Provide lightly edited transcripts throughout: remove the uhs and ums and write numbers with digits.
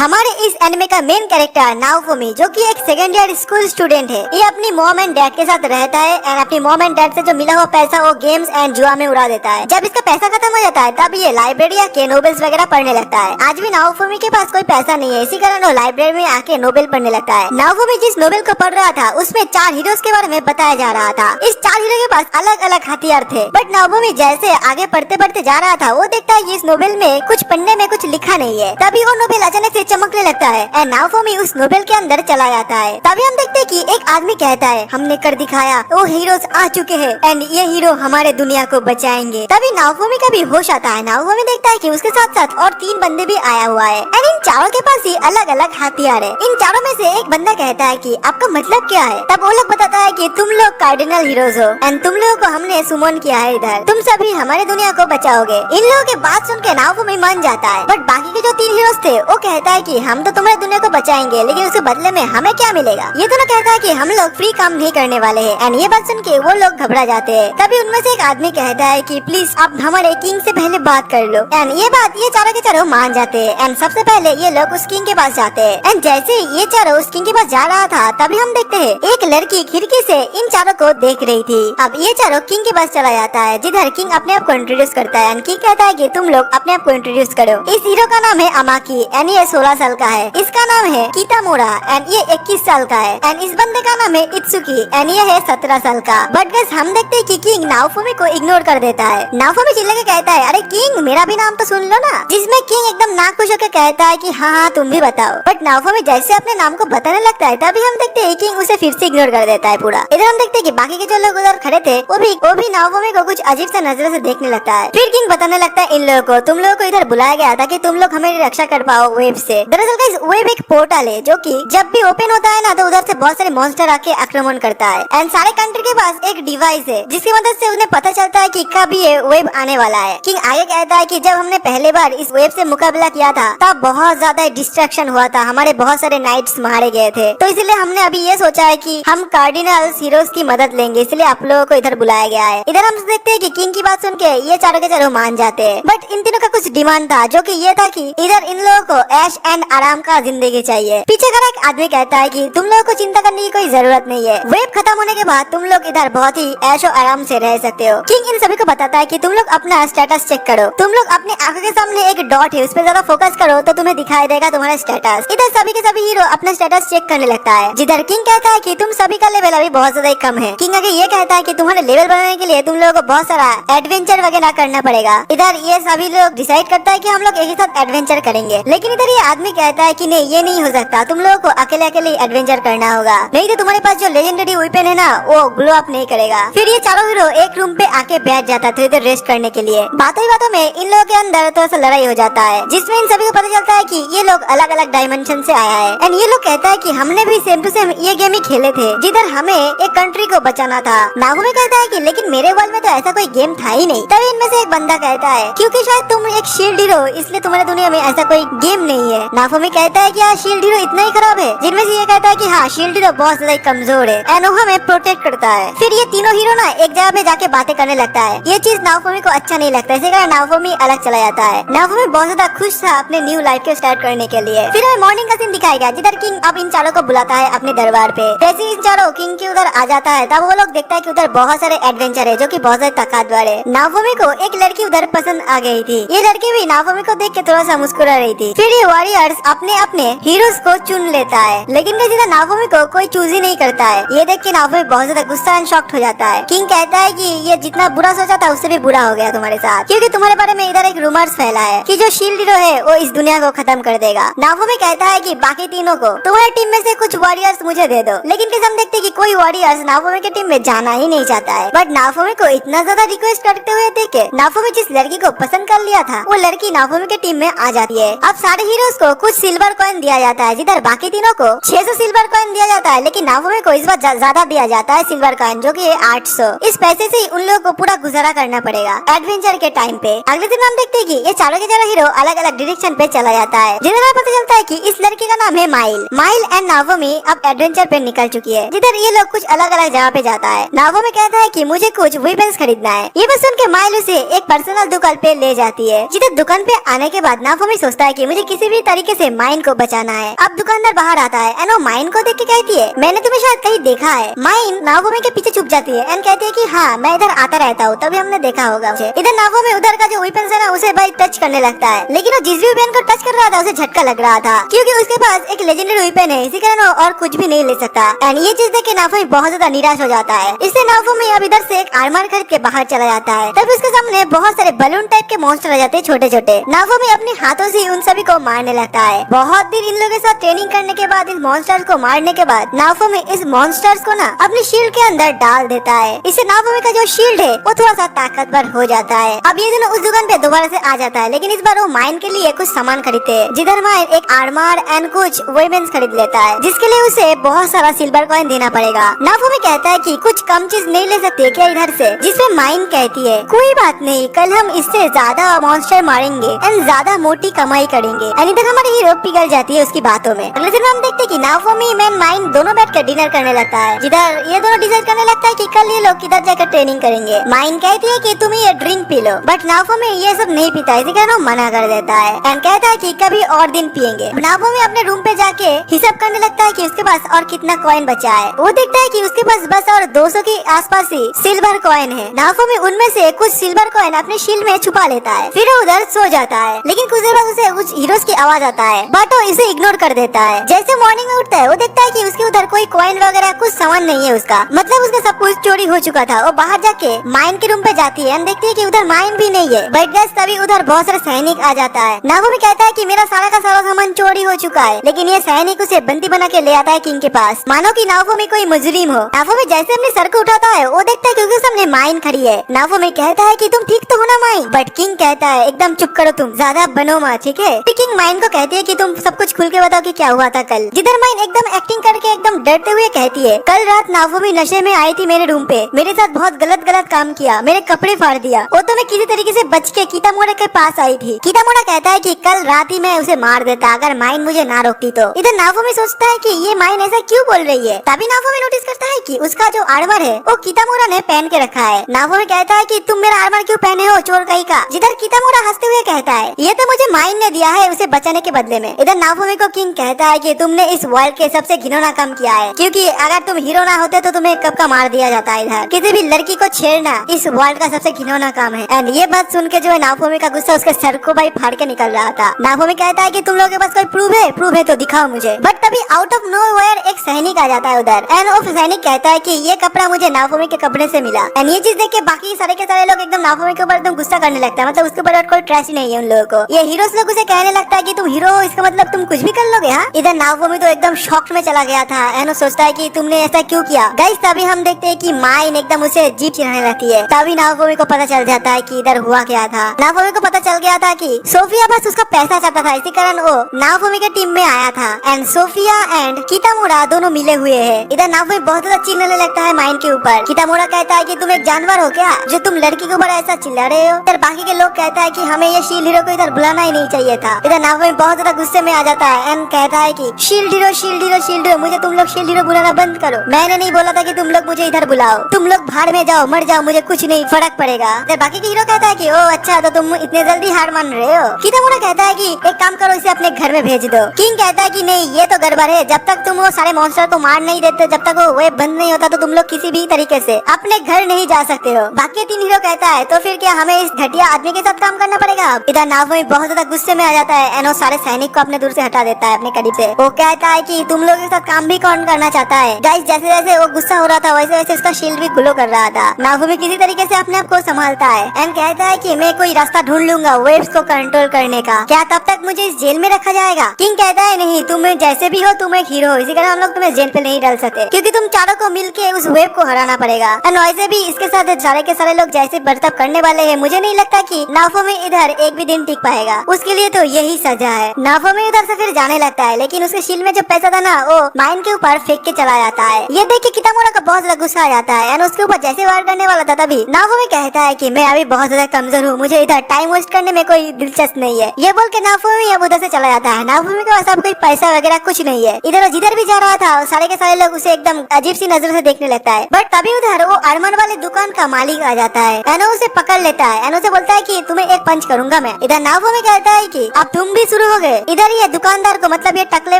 हमारे इस एनिमे का मेन कैरेक्टर नाओफुमी, जो कि एक सेकेंड ईयर स्कूल स्टूडेंट है, ये अपनी मॉम एंड डैड के साथ रहता है एंड अपनी मॉम एंड डैड से जो मिला हुआ पैसा वो गेम्स एंड जुआ में उड़ा देता है। जब इसका पैसा खत्म हो जाता है तब ये लाइब्रेरी आके नोवेल्स वगैरह पढ़ने लगता है। आज भी नाओफुमी के पास कोई पैसा नहीं है, इसी कारण वो लाइब्रेरी में आके नोवेल पढ़ने लगता है। नाओफुमी जिस नोवेल को पढ़ रहा था उसमें 4 हीरोज के बारे में बताया जा रहा था। इस 4 हीरो के पास अलग अलग हथियार थे, बट नाओफुमी जैसे आगे पढ़ते पढ़ते जा रहा था वो देखता है कि इस नोवेल में कुछ पन्ने में कुछ लिखा नहीं है। तभी वो नोवेल अचानक से चमकने लगता है एंड नाओफुमी उस नोवेल के अंदर चला जाता है। तभी हम देखते हैं कि एक आदमी कहता है हमने कर दिखाया, वो हीरोज आ चुके हैं एंड ये हीरो हमारे दुनिया को बचाएंगे। तभी नाओफुमी का भी होश आता है। नाओफुमी देखता है कि उसके साथ साथ और 3 बंदे भी आया हुआ है एंड इन चारों के पास ही अलग अलग हथियार है। इन चारों में से एक बंदा कहता है कि आपका मतलब क्या है। तब वो लोग बताता है कि तुम लोग कार्डिनल हीरोज हो एंड तुम लोगों को हमने सुमन किया है इधर, तुम सभी हमारे दुनिया को बचाओगे। इन लोगों के बात सुन के नाओफुमी मान जाता है, बट बाकी के जो 3 हीरोज थे वो कहता है कि हम तो तुम्हारी दुनिया को बचाएंगे लेकिन उसके बदले में हमें क्या मिलेगा। ये दोनों कहता है कि हम लोग फ्री काम नहीं करने वाले हैं एंड ये बात सुन के वो लोग घबरा जाते हैं। तभी उनमें से एक आदमी कहता है कि प्लीज आप हमारे किंग से पहले बात कर लो एंड ये बात ये चारों के चारों मान जाते हैं एंड सबसे पहले ये लोग उस किंग के पास जाते हैं एंड जैसे ये चारों उस किंग के पास जा रहा था तभी हम देखते हैं एक लड़की खिड़की से इन चारों को देख रही थी। अब ये चारों किंग के पास चला जाता है जिधर किंग अपने आप को इंट्रोड्यूस करता है एंड किंग कहता है कि तुम लोग अपने आप को इंट्रोड्यूस करो। इस हीरो का नाम है अमाकी एंड ये 16 साल का है। इसका नाम है कितामुरा एंड ये 21 साल का है एंड इस बंदे का नाम है इत्सुकी एंड ये है 17 साल का। बट गाइस हम देखते हैं कि किंग नाओफुमी को इग्नोर कर देता है। नाओफुमी चिल्ला के कहता है अरे किंग मेरा भी नाम तो सुन लो ना, जिसमें किंग एकदम नाखुश होकर कहता है कि हाँ तुम भी बताओ। बट नाओफुमी जैसे अपने नाम को बताने लगता है तभी हम देखते हैं किंग उसे फिर से इग्नोर कर देता है पूरा। इधर हम देखते हैं कि बाकी के जो लोग उधर खड़े थे वो भी नाओफुमी को कुछ अजीब सा नजरों से देखने लगता है। फिर किंग बताने लगता है इन लोगों को तुम लोगों को इधर बुलाया गया था कि तुम लोग हमें रक्षा कर पाओ वेब से। दरअसल गाइस वेब एक पोर्टल है जो कि जब भी ओपन होता है ना तो उधर से बहुत सारे मॉन्स्टर आके आक्रमण करता है एंड सारे कंट्री के पास एक डिवाइस है जिसकी मदद से उन्हें पता चलता है कि कब ये वेब आने वाला है। किंग आगे कहता है कि जब हमने पहले बार इस वेब से मुकाबला किया था तब बहुत ज्यादा डिस्ट्रैक्शन हुआ था, हमारे बहुत सारे नाइट्स मारे गए थे, तो इसलिए हमने अभी ये सोचा है कि हम कार्डिनल हीरोज की मदद लेंगे, इसलिए आप लोगों को इधर बुलाया गया है। इधर हम देखते हैं कि किंग की बात सुन के ये चारों के चारों मान जाते हैं, बट इन तीनों का कुछ डिमांड था जो कि ये था कि इधर इन लोगों को ऐश एंड आराम का जिंदगी चाहिए। पीछे का एक आदमी कहता है कि तुम लोगों को चिंता करने की कोई जरूरत नहीं है, वेब खत्म होने के बाद तुम लोग इधर बहुत ही ऐशो आराम से रह सकते हो। किंग इन सभी को बताता है कि तुम लोग अपना स्टेटस चेक करो, तुम लोग अपनी आंखों के सामने एक डॉट है उस पर ज्यादा फोकस करो तो तुम्हें दिखाई देगा तुम्हारा स्टेटस। इधर सभी के सभी हीरो अपना स्टेटस चेक करने लगता है जिधर किंग कहता है कि तुम सभी का लेवल अभी बहुत ज्यादा कम है। किंग आगे ये कहता है कि तुम्हारे लेवल बनाने के लिए तुम लोगों को बहुत सारा एडवेंचर वगैरह करना पड़ेगा। इधर ये सभी लोग डिसाइड करता है कि हम लोग एक ही साथ एडवेंचर करेंगे, लेकिन इधर ये आदमी कहता है कि नहीं ये नहीं हो सकता, तुम लोगों को अकेले अकेले एडवेंचर करना होगा, नहीं तो तुम्हारे पास जो लेजेंडरी वेपन है ना वो ग्लो अप नहीं करेगा। फिर ये चारों हीरो एक रूम पे आके बैठ जाता था इधर रेस्ट करने के लिए। बातों ही बातों में इन लोगों के अंदर थोड़ा सा लड़ाई हो जाता है जिसमें इन सभी को पता चलता है कि ये लोग अलग अलग डायमेंशन से आया है एंड ये लोग कहता है कि हमने भी सेम टू सेम ये गेम ही खेले थे जिधर हमें एक कंट्री को बचाना था। नाओफुमी कहता है कि लेकिन मेरे वर्ल्ड में तो ऐसा कोई गेम था ही नहीं। तभी इनमें से एक बंदा कहता है क्योंकि शायद तुम एक शील्ड हीरो इसलिए तुम्हारी दुनिया में ऐसा कोई गेम नहीं है। नाओफुमी कहता है कि हाँ शील्ड हीरो इतना ही खराब है, जिनमें से ये कहता है कि हाँ शील्ड हीरो बहुत ज्यादा कमजोर है एंड वो हमें प्रोटेक्ट करता है। फिर ये तीनों हीरो ना एक जगह पे जाके बातें करने लगता है। ये चीज नाओफुमी को अच्छा नहीं लगता, इसी कारण नाओफुमी अलग चला जाता है। नाओफुमी बहुत ज्यादा खुश था अपने न्यू लाइफ को स्टार्ट करने के लिए। फिर हमें मॉर्निंग का सीन दिखाया गया जिधर किंग अब इन चारों को बुलाता है अपने दरबार पे। जैसे इन चारों किंग के उधर आ जाता है तब वो लोग देखता है कि उधर बहुत सारे एडवेंचर है जो कि बहुत ज्यादा ताकतवर है। नाओफुमी को एक लड़की उधर पसंद आ गई थी, ये लड़की भी नाओफुमी को देख के थोड़ा सा मुस्कुरा रही थी। फिर ये वॉरियर्स अपने अपने हीरोज को चुन लेता है, लेकिन इधर नाओफुमी को कोई चूज ही नहीं करता है। ये देख के नाओफुमी बहुत ज्यादा गुस्सा एंड शॉक्ड हो जाता है। किंग कहता है कि ये जितना बुरा सोचा था उससे भी बुरा हो गया तुम्हारे साथ, क्योंकि तुम्हारे बारे में इधर एक रूमर्स फैला है कि जो शील्ड हीरो है वो इस दुनिया को खत्म कर देगा। नाओफुमी कहता है कि बाकी तीनों को तुम्हारी टीम में से कुछ वॉरियर्स मुझे दे दो, लेकिन फिर हम देखते हैं कि कोई वॉरियर्स नाओफुमी की टीम में जाना ही नहीं चाहता है। बट नाओफुमी को इतना ज्यादा रिक्वेस्ट करते हुए देखे नाओफुमी जिस लड़की को पसंद कर लिया था वो लड़की नाओफुमी की टीम में आ जाती है। अब सारे हीरोज को कुछ सिल्वर कॉइन दिया जाता है जिधर बाकी तीनों को 600 सिल्वर कॉइन दिया जाता है, लेकिन नाओफुमी को इस बार ज्यादा दिया जाता है सिल्वर कॉइन जो कि 800। इस पैसे से उन लोगों को पूरा गुजारा करना पड़ेगा एडवेंचर के टाइम पे। अगले दिन हम देखते हैं कि ये चारों के चारों हीरो अलग अलग डायरेक्शन पे चला जाता है जिधर हमें पता चलता है कि इस लड़की का नाम है माइल एंड नाओफुमी अब एडवेंचर पे निकल चुकी है जिधर ये लोग कुछ अलग अलग जगह पे जाता है। नाओफुमी कहता है कि मुझे कुछ वेपन्स खरीदना है। ये बस सुन के माइल उसे एक पर्सनल दुकान पे ले जाती है जिधर दुकान पे आने के बाद नाओफुमी सोचता है कि मुझे किसी भी तरीके से माइन को बचाना है। अब दुकानदार बाहर आता है एंड वो माइन को देख के कहती है, मैंने तुम्हें शायद कहीं देखा है। माइन नावोमी के पीछे छुप जाती है एंड कहती है कि हाँ मैं इधर आता रहता हूँ, तभी हमने देखा होगा मुझे। इधर नावोमी उधर का जो वेपन है ना उसे भाई टच करने लगता है, लेकिन वो जिस भी वेपन को टच कर रहा था उसे झटका लग रहा था, क्योंकि उसके पास एक लेजेंडरी वेपन है, इसी कारण वो और कुछ भी नहीं ले सकता। एंड ये चीज देख के नावोमी बहुत ज्यादा निराश हो जाता है। इससे नावोमी अब इधर से एक आर्मर खरीद के बाहर चला जाता है। तब उसके सामने बहुत सारे बलून टाइप के मॉन्स्टर आ जाते हैं छोटे छोटे। नावोमी अपने हाथों से उन सभी को मारने लगता है। बहुत देर इन लोगों के साथ ट्रेनिंग करने के बाद, इस मॉन्स्टर्स को मारने के बाद नावोमी इस मॉन्स्टर्स को ना अपनी शील्ड के अंदर डाल देता है। इससे नावोमी का जो शील्ड है वो थोड़ा सा ताकतवर हो जाता है। अब ये दोनों उस दुकान पे दोबारा से आ जाता है, लेकिन इस बार वो माइन के लिए कुछ सामान खरीदते हैं, जिधर माइन एक आर्मर एंड कुछ वेपन्स खरीद लेता है, जिसके लिए उसे बहुत सारा सिल्वर कॉइन देना पड़ेगा। नावोमी कहता है कि कुछ कम चीज नहीं ले सकते क्या इधर से, जिसमें माइन कहती है कोई बात नहीं, कल हम इससे ज्यादा मॉन्स्टर मारेंगे एंड ज्यादा मोटी कमाई करेंगे। एंड इधर हमारी हीरो पिघल जाती है उसकी बातों में। अगले दिन हम देखते हैं कि नावोमी एंड माइन दोनों बैठकर डिनर करने लगता है, जिधर ये दोनों डिसाइड करने लगता है कि कल ये लोग किधर जाकर ट्रेनिंग करेंगे। माइन कहती है कि तुम ये drink P low, but Naomi ये सब नहीं पीता, इसी कारण वो मना कर देता है एंड कहता है कि कभी और दिन पियेंगे। नावोमी अपने रूम पे जाके हिसाब करने लगता है कि उसके पास और कितना कॉइन बचा है। वो देखता है कि उसके पास बस और 200 के आसपास ही सिल्वर कॉइन है। नावोमी उनमें से कुछ सिल्वर कॉइन अपने शील्ड में छुपा लेता है, फिर वो उधर सो जाता है। लेकिन कुछ देर बाद उसे कुछ हीरोज की आवाज आता है, बट वो इसे इग्नोर कर देता है। जैसे मॉर्निंग में उठता है वो देखता है कि उसके उधर कोई कॉइन वगैरह कुछ सामान नहीं है उसका, मतलब उसका सब कुछ चोरी हो चुका था। वो बाहर जाके माइन के रूम पे जाती है, देखती है कि उधर माइन भी नहीं है। बट गैस तभी उधर बहुत सारे सैनिक आ जाता है। नावोमी कहता है कि मेरा सारा का सारा सामान चोरी हो चुका है, लेकिन ये सैनिक उसे बंदी बना के ले आता है किंग के पास, मानो कि नावोमी कोई मुजरिम हो। नावोमी जैसे अपने सर को उठाता है वो देखता है कि उसके सामने माइन खड़ी है। नावोमी कहता है कि तुम ठीक तो हो ना माइन, बट किंग कहता है एकदम चुप करो, तुम ज्यादा बनो मत, ठीक है। किंग माइन को कहती है कि तुम सब कुछ खुल के बताओ कि क्या हुआ था कल, जिधर माइन एकदम एक्टिंग करके एकदम डरते हुए कहती है, कल रात नावोमी नशे में आई थी मेरे रूम पे, मेरे साथ बहुत गलत काम किया, मेरे कपड़े फाड़ दिया, वो तो मैं किसी तरीके से बच के कितामुरा के पास आई थी। कितामुरा कहता है कि कल रात ही मैं उसे मार देता अगर माइन मुझे ना रोकती तो। इधर नावोमी सोचता है कि ये माइन ऐसा क्यों बोल रही है। तभी नावोमी नोटिस करता है कि उसका जो आर्मर है वो कितामुरा ने पहन के रखा है। नावोमी कहता है कि तुम मेरा आर्मर क्यों पहने हो चोर कहीं का, जिधर कितामुरा हंसते हुए कहता है ये तो मुझे माइन ने दिया है उसे बचाने के बदले में। इधर नावोमी को किंग कहता है कि तुमने इस वर्ल्ड के सबसे घिनौना काम किया है, क्योंकि अगर तुम हीरो ना होते तो तुम्हें कब का मार दिया जाता है। इधर किसी भी लड़की को छेड़ना इस वर्ल्ड का सबसे घिनौना काम है। एंड ये बात सुन के जो है नावोमी का गुस्सा उसके सर को भाई फाड़ के निकल रहा था। नावोमी कहता है कि तुम लोगों के पास कोई प्रूफ है तो दिखाओ मुझे। बट तभी आउट ऑफ नोवेयर एक सैनिक आ जाता है उधर, एंड वो सैनिक कहता है कि ये कपड़ा मुझे नावोमी के कपड़े से मिला। एंड ये चीज देख के बाकी सारे के सारे लोग एकदम नावोमी के ऊपर एकदम गुस्सा करने लगता है, मतलब उसके ऊपर कोई ट्रस्ट ही नहीं है उन लोगों को। ये हीरोज लोग उसे कहने लगता है कि तुम हीरो हो, इसका मतलब तुम कुछ भी कर लोगे। हाँ, इधर नावोमी तो एकदम शॉक में चला गया था एंड वो सोचता है कि तुमने ऐसा क्यों किया। गाइस तभी हम देखते हैं कि माइन एकदम उसे जीप चिढ़ाने लगती है। तभी नावोमी को पता चल जाता है कि इधर हुआ क्या था। नावोमी को पता चल गया था कि सोफिया बस उसका पैसा चाहता था, इसी कारण वो नावोमी के टीम में आया था। एंड सोफिया एंड कितामुरा दोनों मिले हुए हैं। इधर नावोमी बहुत ज्यादा चिल्लाने लगता है माइन के ऊपर। कितामुरा कहता है कि तुम एक जानवर हो क्या जो तुम लड़की के ऊपर ऐसा चिल्ला रहे हो। इधर बाकी के लोग कहता है कि हमें ये शील्ड हीरो को इधर बुलाना ही नहीं चाहिए था। इधर नावोमी बहुत ज्यादा गुस्से में आ जाता है एंड कहता है कि शील्ड हीरो मुझे तुम लोग शील्ड हीरो बुलाना बंद करो। मैंने नहीं बोला था कि तुम लोग मुझे इधर बुलाओ, तुम लोग भाड़ में जाओ, मर जाओ, मुझे कुछ नहीं फर्क पड़ेगा। इधर बाकी के हीरो कहता है कि ओ अच्छा तो तुम इतने जल्दी हार मान रहे हो। कितामुरा कहता है कि एक काम करो, इसे अपने घर में भेज दो। किंग कहता है कि नहीं ये तो गड़बड़ है, जब तक तुम वो सारे मॉन्स्टर को मार नहीं देते, जब तक वो वेब बंद नहीं होता तो तुम लोग किसी भी तरीके से अपने घर नहीं जा सकते हो। बाकी 3 हीरो कहता है तो फिर क्या हमें इस घटिया आदमी के साथ काम करना पड़ेगा। इधर नावोमी बहुत ज्यादा गुस्से में आ जाता है एंड वो सारे सैनिक को अपने दूर से हटा देता है अपने करीब से। वो कहता है कि तुम लोगों के साथ काम भी कौन करना चाहता है। गाइस जैसे जैसे वो गुस्सा हो रहा था वैसे वैसे उसका शील्ड भी ग्लो कर रहा था। नावोमी किसी तरीके से अपने आप को संभालता है एंड कहता है कि मैं कोई रास्ता ढूंढ लूंगा वेव्स को कंट्रोल करने का। क्या तब तक मुझे इस जेल में रखा जाएगा। किंग कहता है नहीं, तुम जैसे भी हो तुम एक हीरो हो, इसी कारण हम लोग तुम्हें जेल पे नहीं डाल सकते, क्योंकि तुम चारों को मिलके उस वेव को हराना पड़ेगा। एंड वैसे भी इसके साथ सारे के सारे लोग जैसे बर्ताव करने वाले हैं, मुझे नहीं लगता कि नावोमी इधर एक भी दिन टिक पाएगा। उसके लिए तो यही सजा है। नावोमी इधर से फिर जाने लगता है, लेकिन उसके शील्ड में जो पैसा था ना वो माइन के ऊपर फेंक के चला जाता है। ये देख के कितामुरा का बहुत ज्यादा गुस्सा आ जाता है एंड उसके ऊपर जैसे वार करने वाला था तभी नावोमी कहता है कि मैं अभी बहुत ज्यादा कमजोर हूँ, मुझे इधर टाइम वेस्ट करने में कोई दिलचस्प नहीं है। ये बोल के नावोमी अब उधर से चला जाता है। नावोमी के पास अब कोई पैसा वगैरह कुछ नहीं है। इधर जिधर भी जा रहा था सारे के सारे लोग उसे एकदम अजीब सी नजर से देखने लगता है। बट तभी उधर वो आर्मर वाले दुकान का मालिक आ जाता है एंड उसे पकड़ लेता है एंड उसे बोलता है कि तुम्हें एक पंच करूंगा मैं। इधर नावोमी कहता है कि अब तुम भी शुरू हो गए। इधर ये दुकानदार को मतलब ये टकले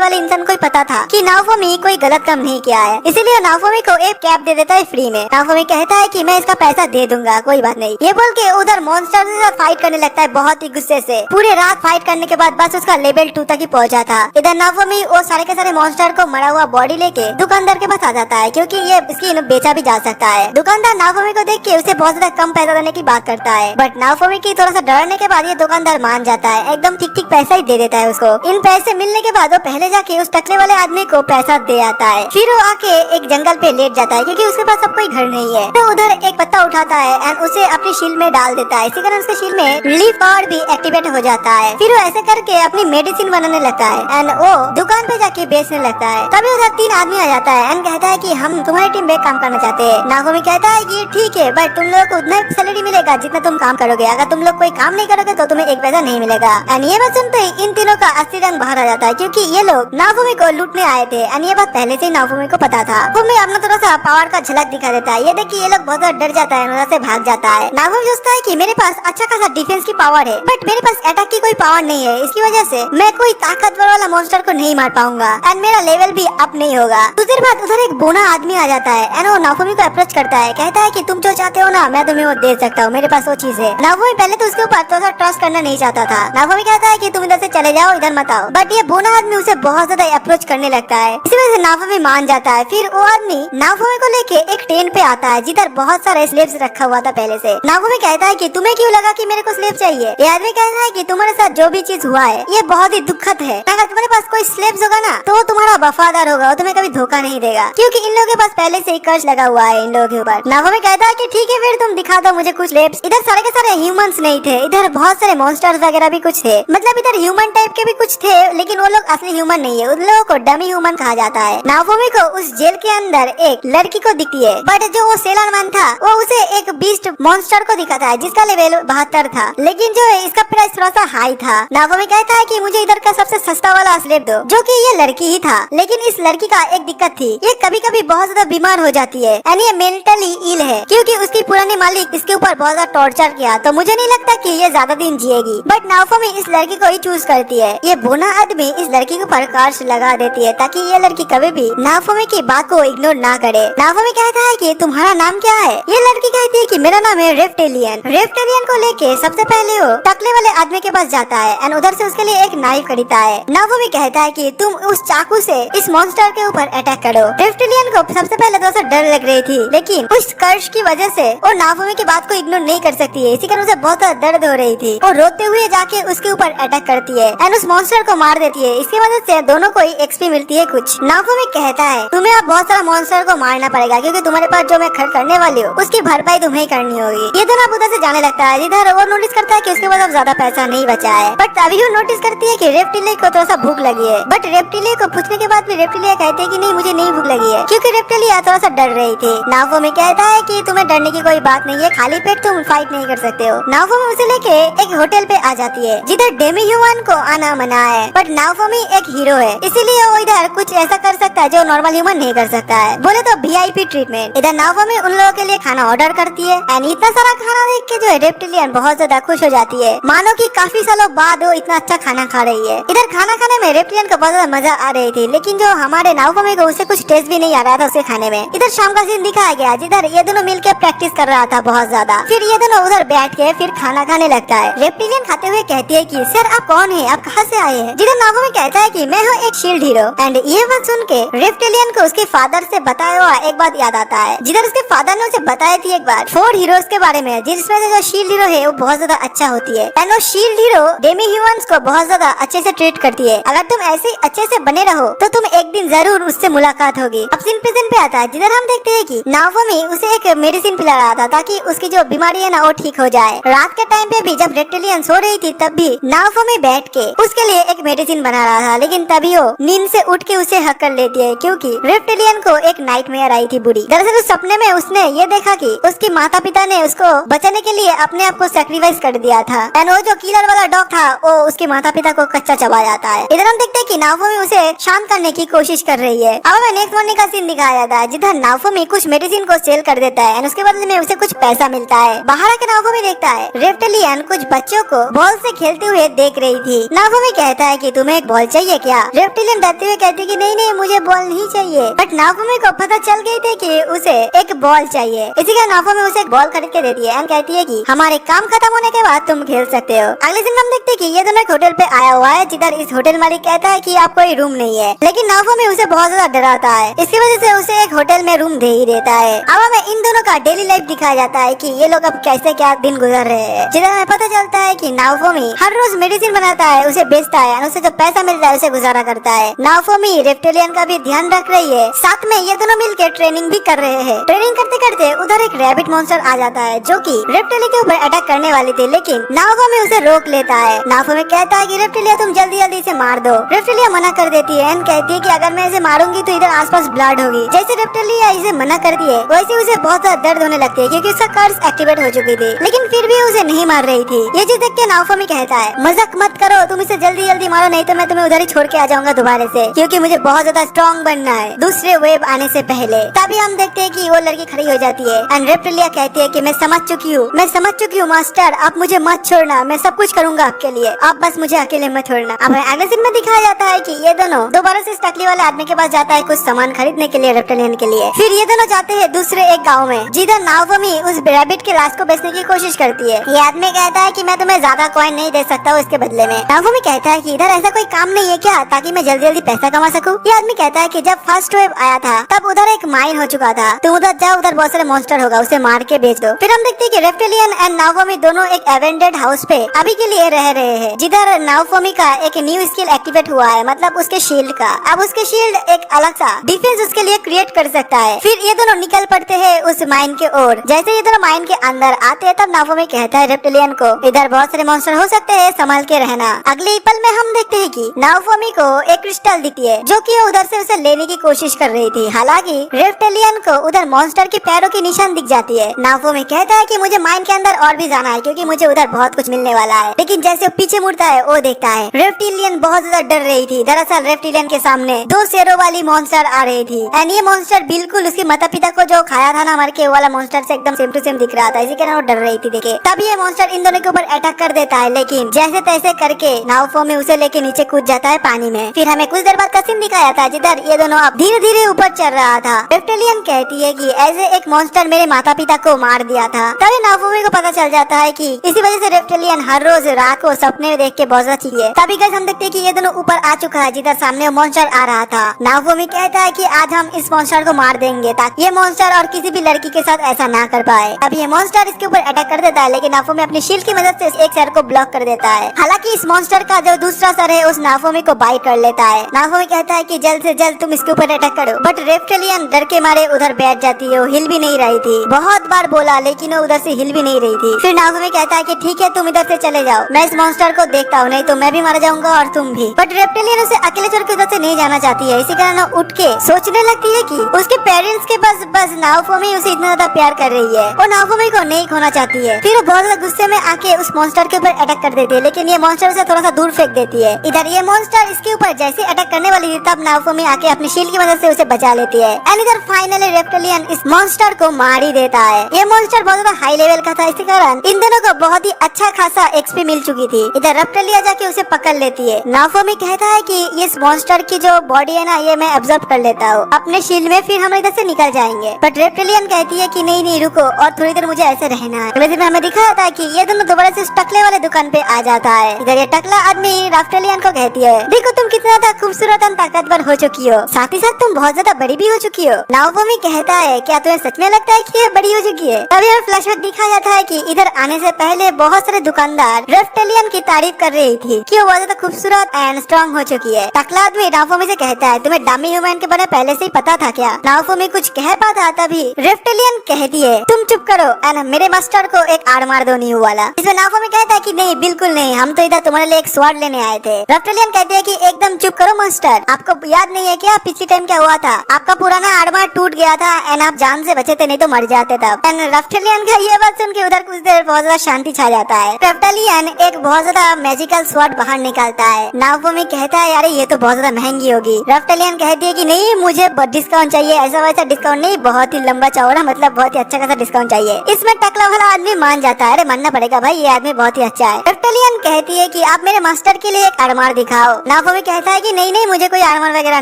वाले इंसान को ही पता था कि नाओफमी कोई गलत काम नहीं किया है, इसीलिए नाओफमी को एक कैप दे देता है फ्री में। नाओफमी कहता है कि मैं इसका पैसा दे दूंगा, कोई बात नहीं। ये बोल के उधर मॉन्स्टर के साथ फाइट करने लगता है बहुत ही गुस्से से। पूरी रात फाइट करने के बाद बस उसका लेवल 2 तक ही पहुंचा था। इधर नाओफमी वो सारे के सारे मॉन्स्टर को मरा हुआ बॉडी लेके दुकानदार के पास आ जाता है, क्योंकि ये इसकी बेचा भी जा सकता है। दुकानदार नाओफमी को देख के उसे बहुत ज्यादा कम पैसा देने की बात करता है, बट नाओफमी की थोड़ा सा डरने के बाद ये दुकानदार मान जाता है, एकदम ठीक ठीक पैसा ही दे देता है उसको। इन पैसे मिलने के बाद वो पहले जाके उस टकले वाले आदमी को पैसा दे आता है। फिर वो आके एक जंगल पे लेट जाता है, क्योंकि उसके पास अब कोई घर नहीं है। तो उधर एक पत्ता उठाता है एंड उसे अपनी शील्ड में डाल देता है, इसी कारण उसके शील्ड में रिलीफ पावर भी एक्टिवेट हो जाता है। फिर वो ऐसे करके अपनी मेडिसिन बनाने लगता है एंड वो दुकान पे जाके बेचने लगता है। तभी उधर 3 आदमी आ जाता है एंड कहता है कि हम तुम्हारी टीम में काम करना चाहते हैं। नाओफमी कहता है कि ठीक है, बट तुम लोगों को उतना ही सैलरी मिलेगा जितना तुम काम करोगे। अगर तुम लोग कोई काम नहीं करोगे तो तुम्हें एक पैसा नहीं मिलेगा। एंड ये बात सुनते ही इन तीनों का असली रंग बाहर आ जाता है, क्योंकि ये लोग नाओफमी को लूटने आए थे एंड ये बात पहले से ही नाओफमी को पता था। नाओफमी अपना थोड़ा सा पावर का झलक दिखा देता है। ये देख के ये लोग बहुत ज्यादा डर जाता है, उधर से भाग जाता है। नाओफमी सोचता है कि मेरे पास अच्छा खासा डिफेंस की पावर है, बट मेरे पास अटैक की कोई पावर नहीं है, इसकी वजह से मैं कोई ताकतवर वाला मॉन्स्टर को नहीं मार पाऊंगा एंड मेरा लेवल भी अप नहीं होगा। कुछ देर बाद उधर एक बोना आदमी आ जाता है एंड वो नाओफमी को अप्रोच करता है, कहता है कि तुम जो चाहते हो ना मैं तुम्हें वो दे सकता हूँ, मेरे पास वो चीज है। नाओफमी पहले तो उसके ऊपर थोड़ा सा ट्रस्ट करना नहीं चाहता था। नाओफमी कहता है कि तुम इधर से चले जाओ, इधर मत आओ, बट ये बोना आदमी उसे बहुत ज्यादा अप्रोच करने लगता है, इसी वजह से नाओफमी मान जाता है। फिर वो आदमी नाओफमी को लेके एक ट्रेन पे आता है जिधर बहुत सारे स्लेव्स रखा हुआ था पहले से। नाओफमी कहता है कि तुम्हें क्यों लगा कि मेरे को स्लेव चाहिए? ये आदमी कहता है कि तुम्हारे साथ जो भी चीज हुआ है ये बहुत ही दुखद है। अगर तुम्हारे पास कोई स्लेव्स होगा ना तो वो तुम्हारा वफादार होगा, वो तुम्हें कभी धोखा नहीं देगा, क्योंकि इन लोगों के पास पहले से ही कर्ज लगा हुआ है इन लोगों के ऊपर। नाओफमी कहता है कि ठीक है, फिर तुम दिखा दो मुझे कुछ स्लेव्स। इधर सारे के सारे ह्यूमंस नहीं थे, इधर बहुत सारे मॉन्स्टर्स वगैरह भी कुछ थे, मतलब इधर ह्यूमन टाइप के भी कुछ थे, लेकिन वो लोग असली ह्यूमन नहीं है, उन लोगों को डमी ह्यूमन कहा जाता है। नाओफमी को उस जेल के अंदर एक लड़की को दिखती है, बट जो वो सेलर मैन था वो उसे एक बीस्ट मॉन्स्टर को दिखाता है जिसका लेवल 72 था, लेकिन जो है इसका प्राइस थोड़ा सा हाई था। नाओफमी कहता है कि मुझे इधर का सबसे सस्ता वाला स्लेव दो, जो कि ये लड़की ही था। लेकिन इस लड़की का एक दिक्कत थी, ये कभी कभी बहुत ज्यादा बीमार हो जाती है एंड ये मेंटली इल है, क्योंकि उसकी पुरानी मालिक इसके ऊपर बहुत ज्यादा टॉर्चर किया, तो मुझे नहीं लगता कि ये ज्यादा दिन जिएगी। बट नाओफमी इस लड़की को ही चूज करती है। ये बोना आदमी इस लड़की के ऊपर कर्ज लगा देती है ताकि ये लड़की कभी भी नाओफमी की बात को इग्नोर ना करे। नाओफमी कहता है कि तुम्हारा नाम क्या है? ये लड़की कहती है कि मेरा नाम है रेप्टिलियन। रेप्टिलियन को लेके सबसे पहले वो टकले वाले आदमी के पास जाता है एंड उधर से उसके लिए एक नाइफ खरीदता है। नाओफमी कहता है कि तुम उस चाकू से इस मॉन्स्टर के ऊपर अटैक करो। रेप्टिलियन को सबसे पहले थोड़ा सा डर लग रही थी, लेकिन उस कर्ज की वजह से वो नाओफमी की बात को इग्नोर नहीं कर सकती है, इसी कारण उसे बहुत दर्द हो रही थी। वो रोते हुए जाके उसके ऊपर अटैक करती है एंड उस मॉन्स्टर को मार देती है। इसकी वजह से दोनों को एक्सपी मिलती है कुछ। नाओफमी कहता है तुम्हें अब बहुत सारा मॉन्स्टर को मारना पड़ेगा, क्योंकि तुम्हारे पास जो मैं खर्च करने वाली हूँ उसकी भरपाई तुम्हें करनी होगी। ये दोनों उधर से जाने लगता है, जिधर वो नोटिस करता है कि उसके पास अब ज्यादा पैसा नहीं बचा है। बट तभी वो नोटिस करती है कि रेप्टिलिया को थोड़ा सा भूख लगी है, बट रेप्टिलिया को पूछने के बाद भी रेप्टिलिया कहते हैं कि नहीं मुझे नहीं भूख लगी है, क्योंकि रेप्टिलिया थोड़ा सा डर रही थी। नाओफमी कहता है कि तुम्हें डरने की कोई बात नहीं है, खाली पेट तुम फाइट नहीं कर सकते हो। नाओफमी उसे लेके एक होटल पे आ जाती है जिधर डेमी ह्यूमन को आना मना है, बट नाओफमी एक हीरो है, इसीलिए वो इधर कुछ ऐसा कर सकता है जो नॉर्मल ह्यूमन नहीं कर सकता है, बोले तो VIP ट्रीटमेंट। इधर नाओफमी उन लोगों के लिए खाना ऑर्डर करती है एंड इतना सारा खाना देख के जो है रेप्टिलियन बहुत ज्यादा खुश हो जाती है, मानो कि काफी सालों बाद वो इतना अच्छा खाना खा रही है। इधर खाना खाने में रेप्टिलियन को बहुत ज्यादा मजा आ रही थी, लेकिन जो हमारे नाओफमी को उसे कुछ टेस्ट भी नहीं आ रहा था उसके खाने में। इधर शाम का सीन दिखाया गया जिधर ये दोनों मिलकर प्रैक्टिस कर रहा था बहुत ज्यादा। फिर ये दोनों उधर बैठ के फिर खाना खाने लगता है। रेप्टिलियन खाते हुए कहती है कि सर आप कौन है, आप कहाँ से आए हैं? जिधर नाओफमी कहता है कि मैं हूँ एक शील्ड हीरो। एंड ये बात सुन के रेप्टिलियन को उसके फादर से बताया हुआ एक बात याद आता है, जिधर उसके फादर ने उसे बताई थी एक बार 4 हीरोज के बारे में, जिसमें से जो शील्ड हीरो है वो बहुत ज्यादा अच्छा होती है एंड वो शील्ड हीरो डेमी ह्यूमंस को बहुत ज्यादा अच्छे से ट्रीट करती है। अगर तुम ऐसे अच्छे से बने रहो तो तुम एक दिन जरूर उससे मुलाकात होगी। अब सीन प्रेजेंट पे आता है जिधर हम देखते हैं कि नाओफमी उसे एक मेडिसिन पिला रहा था ताकि उसकी जो बीमारी है ना वो ठीक हो जाए। रात के टाइम पे भी जब रेप्टिलियन सो रही थी तब भी नाओफमी बैठ के उसके लिए एक मेडिसिन बना रहा था, लेकिन तभी वो नींद से उठ के उसे हक कर लेती है, क्योंकि रेप्टिलियन को एक नाइटमेयर आई थी बुरी। दरअसल उस सपने में उसने ये देखा कि उसके माता पिता ने उसको बचाने के लिए अपने आप को सैक्रिफाइस कर दिया था एंड वो जो किलर वाला डॉग था वो उसके माता पिता को कच्चा चबा जाता है। इधर हम देखते हैं कि नाओफमी उसे शांत करने की कोशिश कर रही है। अब हमें नेक्स्ट मॉर्निंग का सीन दिखाया जाता है जिधर नाओफमी कुछ मेडिसिन को सेल कर देता है एंड उसके बदले में उसे कुछ पैसा मिलता है। बाहर आके नाओफमी देखता है रेप्टिलियन कुछ बच्चों को बॉल से खेलते हुए देख रही थी। नाओमी कहता है कि तुम्हें एक बॉल चाहिए क्या? रेप्टिलियन डरते हुए कहती है कि नहीं नहीं मुझे बॉल नहीं चाहिए। बट नाओमी को पता चल गई थी कि उसे एक बॉल चाहिए। इसी का नाओमी उसे एक बॉल खरीद के देती है एंड कहती है कि हमारे काम खत्म होने के बाद तुम खेल सकते हो। अगले दिन हम देखते हैं कि ये दोनों एक होटल पे आया हुआ है, जिधर इस होटल मालिक कहता है कि आप कोई रूम नहीं है, लेकिन नाओमी उसे बहुत ज्यादा डराता है। इसकी वजह से उसे एक होटल में रूम दे ही देता है। अब हमें इन दोनों का डेली लाइफ दिखाया जाता है कि ये लोग अब कैसे क्या दिन गुजर रहे हैं, जिधर हमें पता चलता है कि नाओमी हर रोज मेडिसिन बनाता है, उसे बेचता है और उसे जो पैसा मिलता है उसे गुजारा करता है। नाओमी रेप्टिलियन का भी ध्यान रख रही है, साथ में ये दोनों मिलकर ट्रेनिंग भी कर रहे हैं। ट्रेनिंग करते करते उधर एक रैबिट मॉन्स्टर आ जाता है जो कि रेप्टिलियन के ऊपर अटैक करने वाली थी, लेकिन नाओमी उसे रोक लेता है। नाओमी कहता है कि रेप्टिलिया तुम जल्दी जल्दी इसे मार दो। रेप्टिलिया मना कर देती है एंड कहती है कि अगर मैं इसे मारूंगी तो इधर आसपास ब्लड होगी। जैसे रेप्टिलिया इसे मना करती है वैसे उसे बहुत ज्यादा दर्द होने लगती है क्योंकि उसका कर्स एक्टिवेट हो चुकी थी, लेकिन फिर भी उसे नहीं मार रही थी। ये चीज देख के नाओमी कहता है मजाक मत करो, तुम इसे जल्दी जल्दी मारो नहीं तो मैं तुम्हें उधर ही छोड़ के आ जाऊंगा दोबारा से, क्योंकि मुझे बहुत ज्यादा स्ट्रॉन्ग बनना है दूसरे वेव आने से पहले। तभी हम देखते हैं कि वो लड़की खड़ी हो जाती है एंड रेप्टिलिया कहती है कि मैं समझ चुकी हूँ मास्टर, आप मुझे मत छोड़ना, मैं सब कुछ करूंगा आपके लिए, आप बस मुझे अकेले मत छोड़ना। अब अगले सीन में दिखाया जाता है कि ये दोनों दोबारा से टकली वाले आदमी के पास जाता है कुछ सामान खरीदने के लिए रेप्टिलियन के लिए। फिर ये दोनों जाते हैं दूसरे एक गांव में, जिधर नाओमी उस रैबिट के लाश को बेचने की कोशिश करती है। ये आदमी कहता है कि मैं तुम्हें ज्यादा कॉइन नहीं दे सकता हूँ इसके बदले में। नाओमी कहता है कि इधर ऐसा कोई काम नहीं है क्या ताकि मैं जल्दी जल्दी पैसा कमा सकूं? ये आदमी कहता है कि जब फर्स्ट वेव आया था तब उधर एक माइन हो चुका था, तुम उधर जाओ, उधर बहुत सारे मॉन्स्टर होगा, उसे मार के बेच दो। फिर हम देखते हैं कि रेप्टिलियन एंड नाओमी दोनों एक एवेंडेड हाउस पे अभी के लिए रह रहे हैं, जिधर नाओमी का एक न्यू स्किल एक्टिवेट हुआ है, मतलब उसके शील्ड का। अब उसके शील्ड एक अलग सा डिफेंस उसके लिए क्रिएट कर सकता है। फिर ये दोनों निकल पड़ते हैं उस माइन के ओर। जैसे ये दोनों माइन के अंदर आते हैं तब नाओमी कहता है रेप्टिलियन को इधर बहुत सारे मॉन्स्टर हो सकते हैं, संभाल के रहना। अगले पल में हम देखते हैं कि नाओमी को एक क्रिस्टल दिखती है जो कि उधर से उसे लेने की कोशिश कर रही थी। हालांकि रेप्टिलियन को उधर मॉन्स्टर के पैरों की निशान दिख जाती है। नाओमी कहता है कि मुझे माइन के अंदर और भी जाना है क्योंकि मुझे उधर बहुत कुछ मिलने वाला है, लेकिन जैसे वो पीछे मुड़ता है वो देखता है रेप्टिलियन बहुत ज्यादा डर रही थी। दरअसल रेप्टिलियन के सामने दो शेरों वाली मॉन्स्टर आ रही थी एंड ये मॉन्स्टर बिल्कुल उसके माता पिता को जो खाया था ना मर के, वाला मॉन्स्टर से एकदम सेम टू सेम दिख रहा था, इसी कारण वो डर रही थी। देखे तभी ये मॉन्स्टर इन दोनों के ऊपर अटैक कर देता है, लेकिन जैसे तैसे करके नाओमी उसे लेके नीचे कूद जाता है पानी में। फिर हमें कुछ देर बाद का सीन दिखाया था जिधर ये दोनों अब धीरे धीरे ऊपर चल रहा था। रेप्टिलियन कहती है कि ऐसे एक मॉन्स्टर मेरे माता पिता को मार दिया था। तभी नाओमी को पता चल जाता है कि इसी वजह से रेप्टिलियन हर रोज रात को सपने में देख के बहुत ज्यादा चिढ़ी है। तभी हम देखते हैं कि ये दोनों ऊपर आ चुका है जिधर सामने मॉन्स्टर आ रहा था। नाओमी कहता है कि आज हम इस मॉन्स्टर को मार देंगे ताकि ये मॉन्स्टर और किसी भी लड़की के साथ ऐसा ना कर पाए। अब ये मॉन्स्टर इसके ऊपर अटैक कर देता है, लेकिन नाओमी अपनी शील्ड की मदद से एक सर को ब्लॉक कर देता है। हालांकि इस मॉन्स्टर का जो दूसरा सर है उस नाओमी को बाइट कर लेता है। नाओमी कहता है कि जल्द से जल्द तुम इसके ऊपर अटैक करो, बट रेप्टिलियन डर के मारे उधर बैठ जाती है। वो हिल भी नहीं रही थी, बहुत बार बोला लेकिन वो उधर से हिल भी नहीं रही थी। फिर नाओमी कहता है कि ठीक है तुम इधर से चले जाओ, मैं इस मॉन्स्टर को देखता हूँ, नहीं तो मैं भी मारा जाऊंगा और तुम भी। बट रेप्टिलियन उसे अकेले छोड़ के उधर से नहीं जाना चाहती है, इसी कारण उठ के सोचने लगती है कि उसके पेरेंट्स के पास बस नाओमी उसे इतना ज्यादा प्यार कर रही है और नाओमी को नहीं खोना चाहती है। फिर वो बहुत ज्यादा गुस्से में आके उस मॉन्स्टर के ऊपर अटैक कर देती है, लेकिन ये मॉन्स्टर उसे थोड़ा सा दूर फेंक देती है। इधर ये मॉन्स्टर इसके ऊपर जैसे अटैक करने वाली थी तब नाओमी आके अपनी शील्ड की मदद से उसे बचा लेती है एंड इधर फाइनली रेप्टिलियन इस मॉन्स्टर को मार ही देता है। ये मॉन्स्टर बहुत ज्यादा हाई लेवल का था, इसी कारण इन दोनों को बहुत ही अच्छा खासा एक्सपी मिल चुकी थी। इधर रेप्टिलिया जाके उसे पकड़ लेती है। नाओमी कहता है कि इस मॉन्स्टर की जो बॉडी है ना ये मैं ऑब्जर्व कर लेता हूँ अपने शील्ड में, फिर हम इधर से निकल जाएंगे। बट रेप्टिलियन कहती है कि नहीं नहीं रुको और थोड़ी देर मुझे ऐसे रहना है। अगले दिन हमें दिखाया था कि ये दोनों दोबारा से टकले वाले दुकान पे आ जाता है। इधर ये टकला आदमी रेप्टिलियन को कहती है देखो तुम कितना ज्यादा खूबसूरत और ताकतवर हो चुकी हो, साथ ही साथ तुम बहुत ज्यादा बड़ी भी हो चुकी हो। नाओमी कहता है क्या तुम्हें सच में लगता है कि ये बड़ी हो चुकी है? तभी और फ्लैशबैक दिखाया जाता है कि इधर आने से पहले बहुत सारे दुकानदार रेप्टिलियन की तारीफ कर रही थी कि वो बहुत ज्यादा खूबसूरत एंड स्ट्रॉन्ग हो चुकी है। टकला आदमी नाओमी से कहता है तुम्हें डमी ह्यूमन के बारे में पहले से ही पता था क्या? नाओमी कुछ कह पाता तभी रेप्टिलियन कहती है तुम चुप करो एंड मेरे मास्टर को एक आड़ मार दो न्यू वाला। इसमें नाओमी कहता है कि नहीं बिल्कुल नहीं, हम तो इधर तुम्हारे लिए एक स्वॉर्ड लेने आए थे। रेप्टिलियन कहते हैं कि एकदम चुप करो मास्टर, आपको याद नहीं है क्या पिछले टाइम क्या हुआ था? आपका पुराना आर्मर टूट गया था एंड आप जान से बचे थे, नहीं तो मर जाते तब। एंड रेप्टिलियन का ये बात सुन के उधर कुछ देर बहुत ज्यादा शांति छा जाता है। रेप्टिलियन एक बहुत ज्यादा मैजिकल स्वॉर्ड बाहर निकालता है। नाओमी कहता है यार ये तो बहुत ज्यादा महंगी होगी। रेप्टिलियन कहती है कि नहीं मुझे डिस्काउंट चाहिए, ऐसा वैसा डिस्काउंट नहीं, बहुत ही लंबा चौड़ा, मतलब बहुत ही अच्छा खासा डिस्काउंट चाहिए। इसमें टकला वाला आदमी मान जाता है, अरे मानना पड़ेगा भाई ये आदमी बहुत ही अच्छा है। रेप्टिलियन कहती है कि आप मेरे मास्टर के लिए एक आर्मर दिखाओ। नाफोमी कहता है कि नहीं नहीं, मुझे कोई आर्मर वगैरह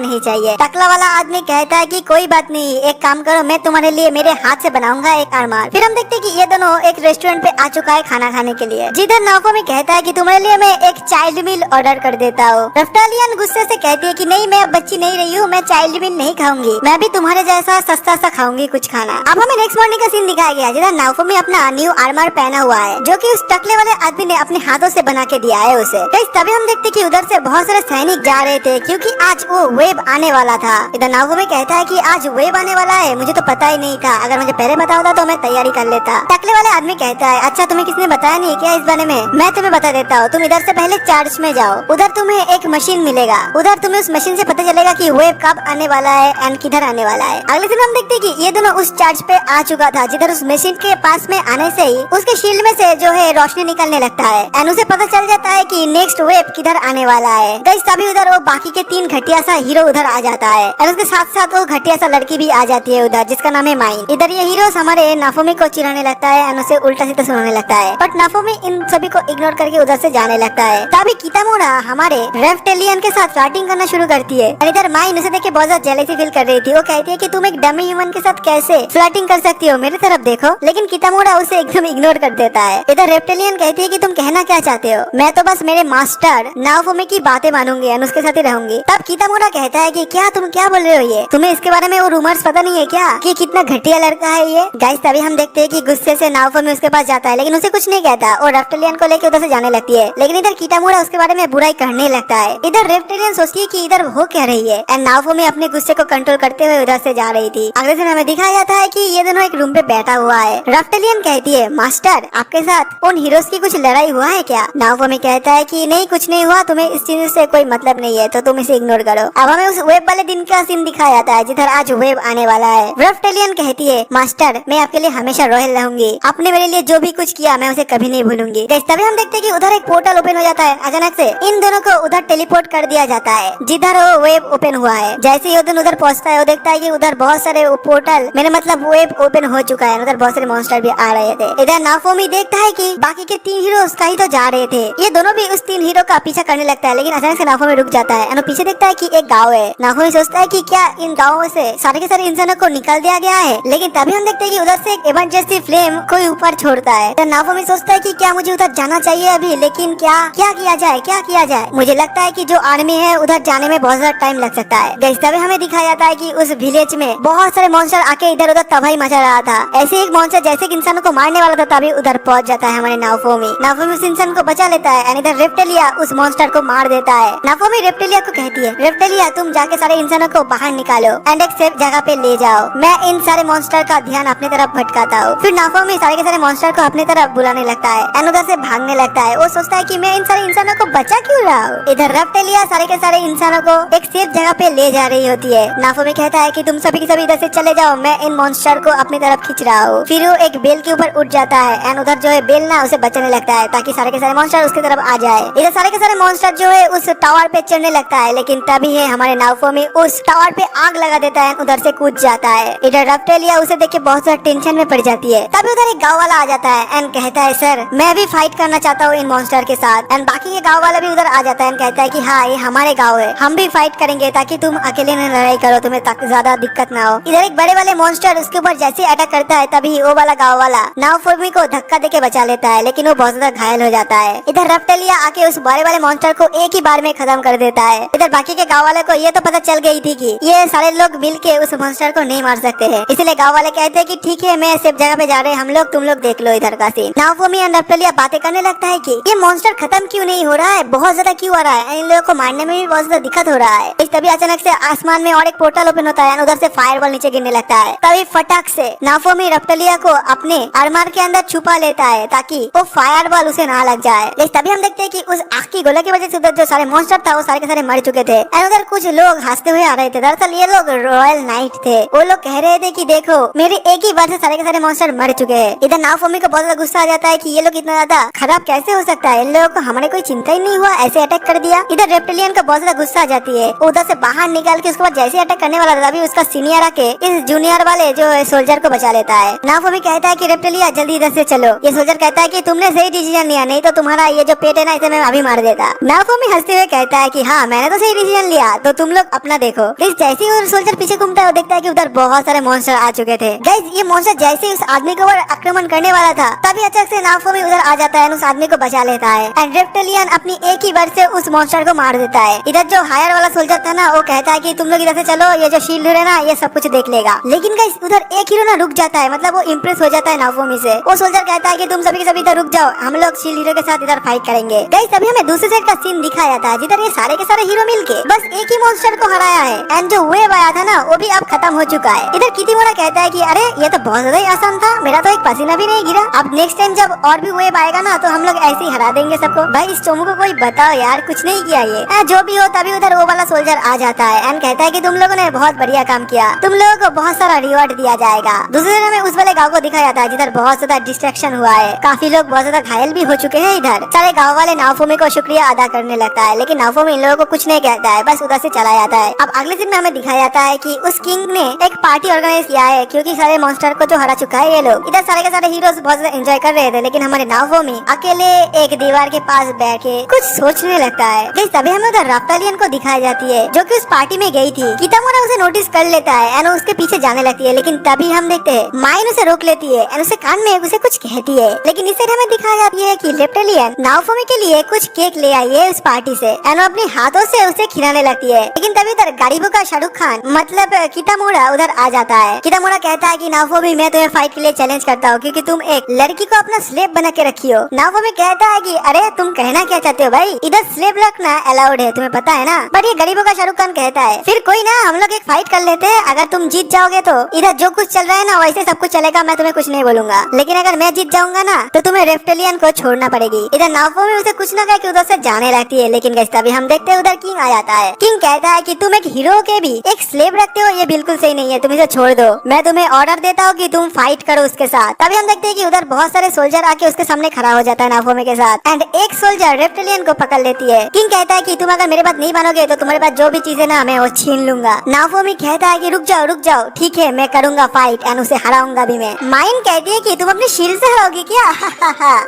नहीं चाहिए। टकला वाला आदमी कहता है कि कोई बात नहीं, एक काम करो, मैं तुम्हारे लिए मेरे हाथ से बनाऊंगा एक आर्मर। फिर हम देखते हैं कि ये दोनों एक रेस्टोरेंट पे आ चुका है खाना खाने के लिए, जिधर नाफोमी कहता है कि तुम्हारे लिए मैं एक चाइल्ड मील ऑर्डर कर देता हूँ। रफ्टालियन गुस्से से कहती है कि नहीं, मैं अब बच्ची नहीं रही हूँ, मैं चाइल्ड मील नहीं खाऊंगी, मैं भी तुम्हारे जैसा सस्ता सा खाऊंगी कुछ खाना। अब हमें नेक्स्ट मॉर्निंग का सीन दिखाया गया जिधर नाफोमी अपना न्यू आर्मर पहना हुआ है, जो कि उस टकले वाले आदमी ने अपने हाथों से बना के दिया है उसे। तभी हम देखते कि उधर से बहुत सारे सैनिक जा रहे थे क्योंकि आज वो वेब आने वाला था। इधर नाफोमी कहता है कि आज वेब आने वाला है, मुझे तो पता ही नहीं था, अगर मुझे पहले पता होता तो मैं तैयारी कर लेता। टकले वाले आदमी कहता है अच्छा तुम्हें किसने बताया नहीं क्या इस बारे में, मैं तुम्हें बता देता हूँ, तुम इधर से पहले चर्च में जाओ, उधर तुम्हें एक मशीन मिलेगा, उधर तुम्हें उस मशीन से पता चलेगा कि वेब कब आने वाला है एंड किधर आने वाला है। अगले दिन हम देखते कि ये दोनों उस चर्च पे आ चुका था, जिधर उस मशीन के पास में आने से ही उसके शील्ड में से जो है रोशनी निकलने लगता है एंड उसे पता चल जाता है कि नेक्स्ट वेब किधर आने वाला है। गाइस तभी उधर वो बाकी के 3 घटिया सा हीरो उधर आ जाता है और उसके साथ साथ वो घटिया सा लड़की भी आ जाती है उधर, जिसका नाम है माइन। इधर ये हीरोस हमारे नाफोमी को चिढ़ाने लगता है और उसे उल्टा सीधा सुनाने लगता है, बट नाफोमी इन सभी को इग्नोर करके उधर से जाने लगता है। तभी कितामुरा हमारे रेप्टिलियन के साथ फ्लर्टिंग करना शुरू करती है और इधर माइन उसे देख के बहुत ज्यादा जेलसी फील कर रही थी। वो कहती है कि तुम एक डमी ह्यूमन के साथ कैसे फ्लर्टिंग कर सकती हो, मेरी तरफ देखो। लेकिन कितामुरा उसे एकदम इग्नोर कर देता है। इधर रेप्टिलियन कहती है कि तुम कहना क्या चाहते हो, मैं तो बस मेरे मास्टर नाफोमी की बातें मानूंगी और उसके साथ ही रहूंगी। तब कितामुरा कहता है कि क्या तुम क्या बोल रहे हो, ये तुम्हें इसके बारे में वो रूमर्स पता नहीं है क्या कि कितना घटिया लड़का है ये। गाइस तभी हम देखते हैं कि गुस्से से नाफोमी उसके पास जाता है लेकिन उसे कुछ नहीं कहता और रेप्टिलियन को लेके उधर से जाने लगती है। लेकिन इधर कितामुरा उसके बारे में बुराई करने लगता है। इधर रेप्टिलियन सोचती है कि इधर हो क्या रही है एंड नाफोमी अपने गुस्से को कंट्रोल करते हुए उधर से जा रही थी। अगले दिन हमें दिखाया जाता है कि ये दोनों एक रूम पे बैठा हुआ है। रेप्टिलियन कहती है मास्टर आपके साथ उन हीरोज की कुछ लड़ाई हुआ है क्या। नाफोमी कहता है कि नहीं कुछ नहीं हुआ, तुम्हें इस चीज से कोई मतलब नहीं है तो तुम इसे इग्नोर करो। अब हमें उस वेब वाले दिन का सीन दिखाया जाता है जिधर आज वेब आने वाला है। रेप्टिलियन कहती है मास्टर मैं आपके लिए हमेशा रॉयल रहूंगी, आपने मेरे लिए जो भी कुछ किया मैं उसे कभी नहीं भूलूंगी। तभी हम देखते हैं कि उधर एक पोर्टल ओपन हो जाता है अचानक से। इन दोनों को उधर टेलीपोर्ट कर दिया जाता है जिधर वो वेब ओपन हुआ है। जैसे ही वो उधर पहुंचता है वो देखता है कि उधर बहुत सारे पोर्टल मेरे मतलब वेब ओपन हो चुका है, उधर बहुत सारे मॉन्स्टर भी आ रहे थे। इधर नाफोमी देखता है कि बाकी के 3 हीरो कहीं तो जा रहे थे, ये दोनों भी उस 3 हीरो का पीछा करने लगता है। लेकिन अचानक से नाफोमी रुक जाता है और पीछे देखता है कि एक गाँव है। नाफोमी सोचता है कि क्या इन गाँवों से सारे के सारे इंसानों को निकाल दिया गया है। लेकिन तभी हम देखते हैं कि उधर से एक इमरजेंसी फ्लेम कोई ऊपर छोड़ता है। तो नाफोमी सोचता है कि क्या मुझे उधर जाना चाहिए अभी, लेकिन क्या किया जाए। मुझे लगता है कि जो आर्मी है उधर जाने में बहुत ज्यादा टाइम लग सकता है। तभी हमें दिखाया जाता है कि उस विलेज में बहुत सारे मॉन्स्टर आके इधर उधर तबाही मचा रहा था। ऐसे एक मॉन्स्टर जैसे कि इंसानों को मारने वाला था तभी उधर पहुंच जाता है हमारे नाफोमी उस इंसान को बचा लेता है। इधर रेप्टिलिया उस मॉन्स्टर को मार देता है। नाफोमी रेप्टिलिया को कहती है रेप्टिलिया तुम जाके सारे इंसानों को बाहर निकालो एंड एक सेफ जगह पे ले जाओ, मैं इन सारे मॉन्स्टर का ध्यान अपनी तरफ भटकाता हूँ। फिर नाफोमी सारे के सारे मॉन्स्टर को अपनी तरफ बुलाने लगता है एंड उधर से भागने लगता है। वो सोचता है कि मैं इन सारे इंसानों को बचा क्यों रहा हूँ। इधर रेप्टिलिया सारे के सारे इंसानों को एक सेफ जगह पे ले जा रही होती है। नाफोमी कहता है कि तुम सभी के सभी इधर से चले जाओ, मैं इन मॉन्स्टर को अपनी तरफ खींच रहा हूँ। फिर वो एक बेल के ऊपर उठ जाता है एंड उधर जो है बेल ना उसे बचाने लगता है ताकि सारे के सारे मॉन्स्टर उसकी तरफ आ जाए। इधर सारे के सारे मॉन्स्टर जो है उस टावर पे चढ़ने लगता है, लेकिन तभी है हमारे नाफोमी उस टावर पे आग लगा देता है, उधर से कूद जाता है। इधर रेप्टिलिया उसे देख के बहुत ज्यादा टेंशन में पड़ जाती है। तभी उधर एक गाँव वाला आ जाता है एंड कहता है सर मैं भी फाइट करना चाहता हूँ इन मॉन्स्टर के साथ। एंड बाकी के गाँव वाला भी उधर आ जाता है एंड कहता है कि हाँ ये हमारे गाँव है, हम भी फाइट करेंगे ताकि तुम अकेले न लड़ाई करो, तुम्हें ज्यादा दिक्कत ना हो। इधर एक बड़े वाले मॉन्स्टर उसके ऊपर जैसे अटैक करता है तभी वो वाला गाँव वाला नाफोमी को धक्का देके बचा लेता है, लेकिन वो बहुत ज्यादा घायल हो जाता है। इधर रेप्टिलिया आके उस बड़े वाले मॉन्स्टर को एक ही बार में खत्म कर देता है। इधर बाकी के गाँव वाले को ये तो पता चल गई थी कि ये सारे लोग मिलके उस मॉन्स्टर को नहीं मार सकते हैं, इसलिए गाँव वाले कहते हैं कि ठीक है मैं सेफ जगह पे जा रहे हैं हम लोग, तुम लोग देख लो इधर का सीन। नाफोमी एंड रेप्टिलिया बातें करने लगता है कि ये मॉन्स्टर खत्म क्यों नहीं हो रहा है, बहुत ज्यादा क्यों आ रहा है, इन लोगों को मारने में भी बहुत ज्यादा दिक्कत हो रहा है। तभी अचानक से आसमान में और एक पोर्टल ओपन होता है, उधर से फायरबॉल नीचे गिरने लगता है। तभी फटाक से नाफोमी रेप्टिलिया को अपने आर्मर के अंदर छुपा लेता है ताकि वो फायरबॉल उसे ना लग जाए। लेकिन तभी हम देखते हैं कि उस आग की गोला की वजह से उधर जो सारे मॉन्स्टर था वो सारे के सारे मर चुके थे। और उधर कुछ लोग हंसते हुए आ रहे थे, दरअसल ये लोग रॉयल नाइट थे। वो लोग कह रहे थे कि देखो मेरे एक ही बार से सारे के सारे मॉन्स्टर मर चुके हैं। इधर नाफोमी को बहुत ज्यादा गुस्सा आ जाता है कि ये लोग इतना ज्यादा खराब कैसे हो सकता है, इन लोगों को हमारे कोई चिंता ही नहीं हुआ, ऐसे अटैक कर दिया। इधर रेप्टिलियन को बहुत ज्यादा गुस्सा आ जाती है, उधर से बाहर निकाल के उसके बाद जैसे अटैक करने वाला था तभी उसका सीनियर आके इस जूनियर वाले जो सोल्जर को बचा लेता है। नाफोमी कहता है कि रेप्टिलिया जल्दी इधर से चलो। ये सोल्जर कहता है कि तुमने सही डिसीजन लिया, नहीं तो तुम्हारा ये जो पेट है ना, इसे मैं अभी मार देता। नाओफुमी हंसते हुए कहता है कि हाँ मैंने तो सही डिसीजन लिया, तो तुम लोग अपना देखो। गाइस जैसे ही सोल्जर पीछे घूमता है वो देखता है कि उधर बहुत सारे मॉन्स्टर आ चुके थे। गाइस ये मॉन्स्टर जैसे ही उस आदमी के ऊपर आक्रमण करने वाला था तभी अचानक से नाओफुमी उधर आ जाता है, उस आदमी को बचा लेता है एंड रेप्टिलियन अपनी एक ही वर्ड से उस मॉन्स्टर को मार देता है। इधर जो हायर वाला सोल्जर था ना वो कहता है कि तुम लोग इधर से चलो, ये जो शील्ड है ना ये सब कुछ देख लेगा। लेकिन गाइस उधर एक हीरो ना रुक जाता है, मतलब वो इम्प्रेस हो जाता है नाओफुमी से। वो सोल्जर कहता है कि तुम सभी के सभी इधर रुक जाओ, हम लोग शील्ड हीरो के साथ इधर फाइट करेंगे। गाइस तभी हमें दूसरे साइड का सीन दिखाया था जिधर ये सारे के सारे हीरो मिलके बस एक ही मॉन्स्टर को हराया है एंड जो वेव आया था ना वो भी अब खत्म हो चुका है। इधर कितिमोरा कहता है कि अरे ये तो बहुत ज्यादा ही आसान था, मेरा तो एक पसीना भी नहीं गिरा। अब नेक्स्ट टाइम जब और भी वेव आएगा ना तो हम लोग ऐसे ही हरा देंगे सबको। भाई इस चोमू को कोई बताओ यार, कुछ नहीं किया ये। जो भी हो तभी उधर वो वाला सोल्जर आ जाता है एंड कहता है कि तुम लोगों ने बहुत बढ़िया काम किया, तुम लोगों को बहुत सारा रिवॉर्ड दिया जाएगा। दूसरे दिन हमें उस वाले गाँव को दिखाया जाता है जिधर बहुत ज्यादा डिस्ट्रैक्शन हुआ है, काफी लोग बहुत ज्यादा घायल भी हो चुके हैं। इधर सारे गाँव वाले नाओफुमी को शुक्रिया अदा करने लगता है, लेकिन नाओफुमी इन लोगों को कुछ नहीं कहता है, बस उधर से चला जाता है। अब अगले दिन में हमें दिखाया जाता है कि उस किंग ने एक पार्टी ऑर्गेनाइज किया है क्योंकि सारे मॉन्स्टर को जो हरा चुका है ये लोग। इधर सारे के सारे हीरोज बहुत ज्यादा एंजॉय कर रहे थे, लेकिन हमारे नाओफुमी अकेले एक दीवार के पास बैठ के कुछ सोचने लगता है। गाइस तभी हमें उधर राफ्तालियन को दिखाई जाती है जो कि उस पार्टी में गई थी। कितामुरा उसे नोटिस कर लेता है एंड उसके पीछे जाने लगती है, लेकिन तभी हम देखते हैं माइन उसे रोक लेती है एंड उसे कान में उसे कुछ कहती है। लेकिन इस साइड हमें दिखाई जाती है कि रेप्टिलियन नाओफुमी के लिए कुछ केक ले आई है उस पार्टी से एंड वो अपने हाथों से उसे खिलाने लगती है। लेकिन तभी उधर गरीबों का शाहरुख खान मतलब कितामुरा उधर आ जाता है। कितामुरा कहता है कि नाओफुमी मैं तुम्हें फाइट के लिए चैलेंज करता हूँ क्योंकि तुम एक लड़की को अपना स्लेव बना के रखी हो। नाओफुमी कहता है कि अरे तुम कहना क्या चाहते हो भाई, इधर स्लेव रखना अलाउड है तुम्हें पता है ना। बट ये गरीबों का शाहरुख खान कहता है फिर कोई ना हम लोग एक फाइट कर लेते हैं, अगर तुम जीत जाओगे तो इधर जो कुछ चल रहा है ना वैसे सब कुछ चलेगा, मैं तुम्हें कुछ नहीं बोलूंगा, लेकिन अगर मैं जीत जाऊंगा ना तो तुम्हें रेप्टिलियन को छोड़ना पड़ेगी। इधर नाओफुमी उसे कुछ ना कह के उधर से जाने लगती है। लेकिन गाइस तभी हम देखते हैं उधर किंग आ जाता है। किंग कहता है कि तुम एक हीरो के भी एक स्लेव रखते हो, ये बिल्कुल सही नहीं है, तुम इसे छोड़ दो, मैं तुम्हें ऑर्डर देता हूँ कि तुम फाइट करो उसके साथ। तभी हम देखते हैं कि उधर बहुत सारे सोल्जर आके उसके सामने खड़ा हो जाता है नाओफुमी के साथ एंड एक सोल्जर रेप्टिलियन को पकड़ लेती है। किंग कहता है कि तुम अगर मेरे बात नहीं मानोगे तो तुम्हारे पास जो भी चीजें ना मैं वो छीन लूंगा। नाओफुमी कहता है कि रुक जाओ ठीक है मैं करूंगा फाइट एंड उसे हराऊंगा भी मैं। माइन कहती है कि तुम अपनी शील्ड से हराओगी क्या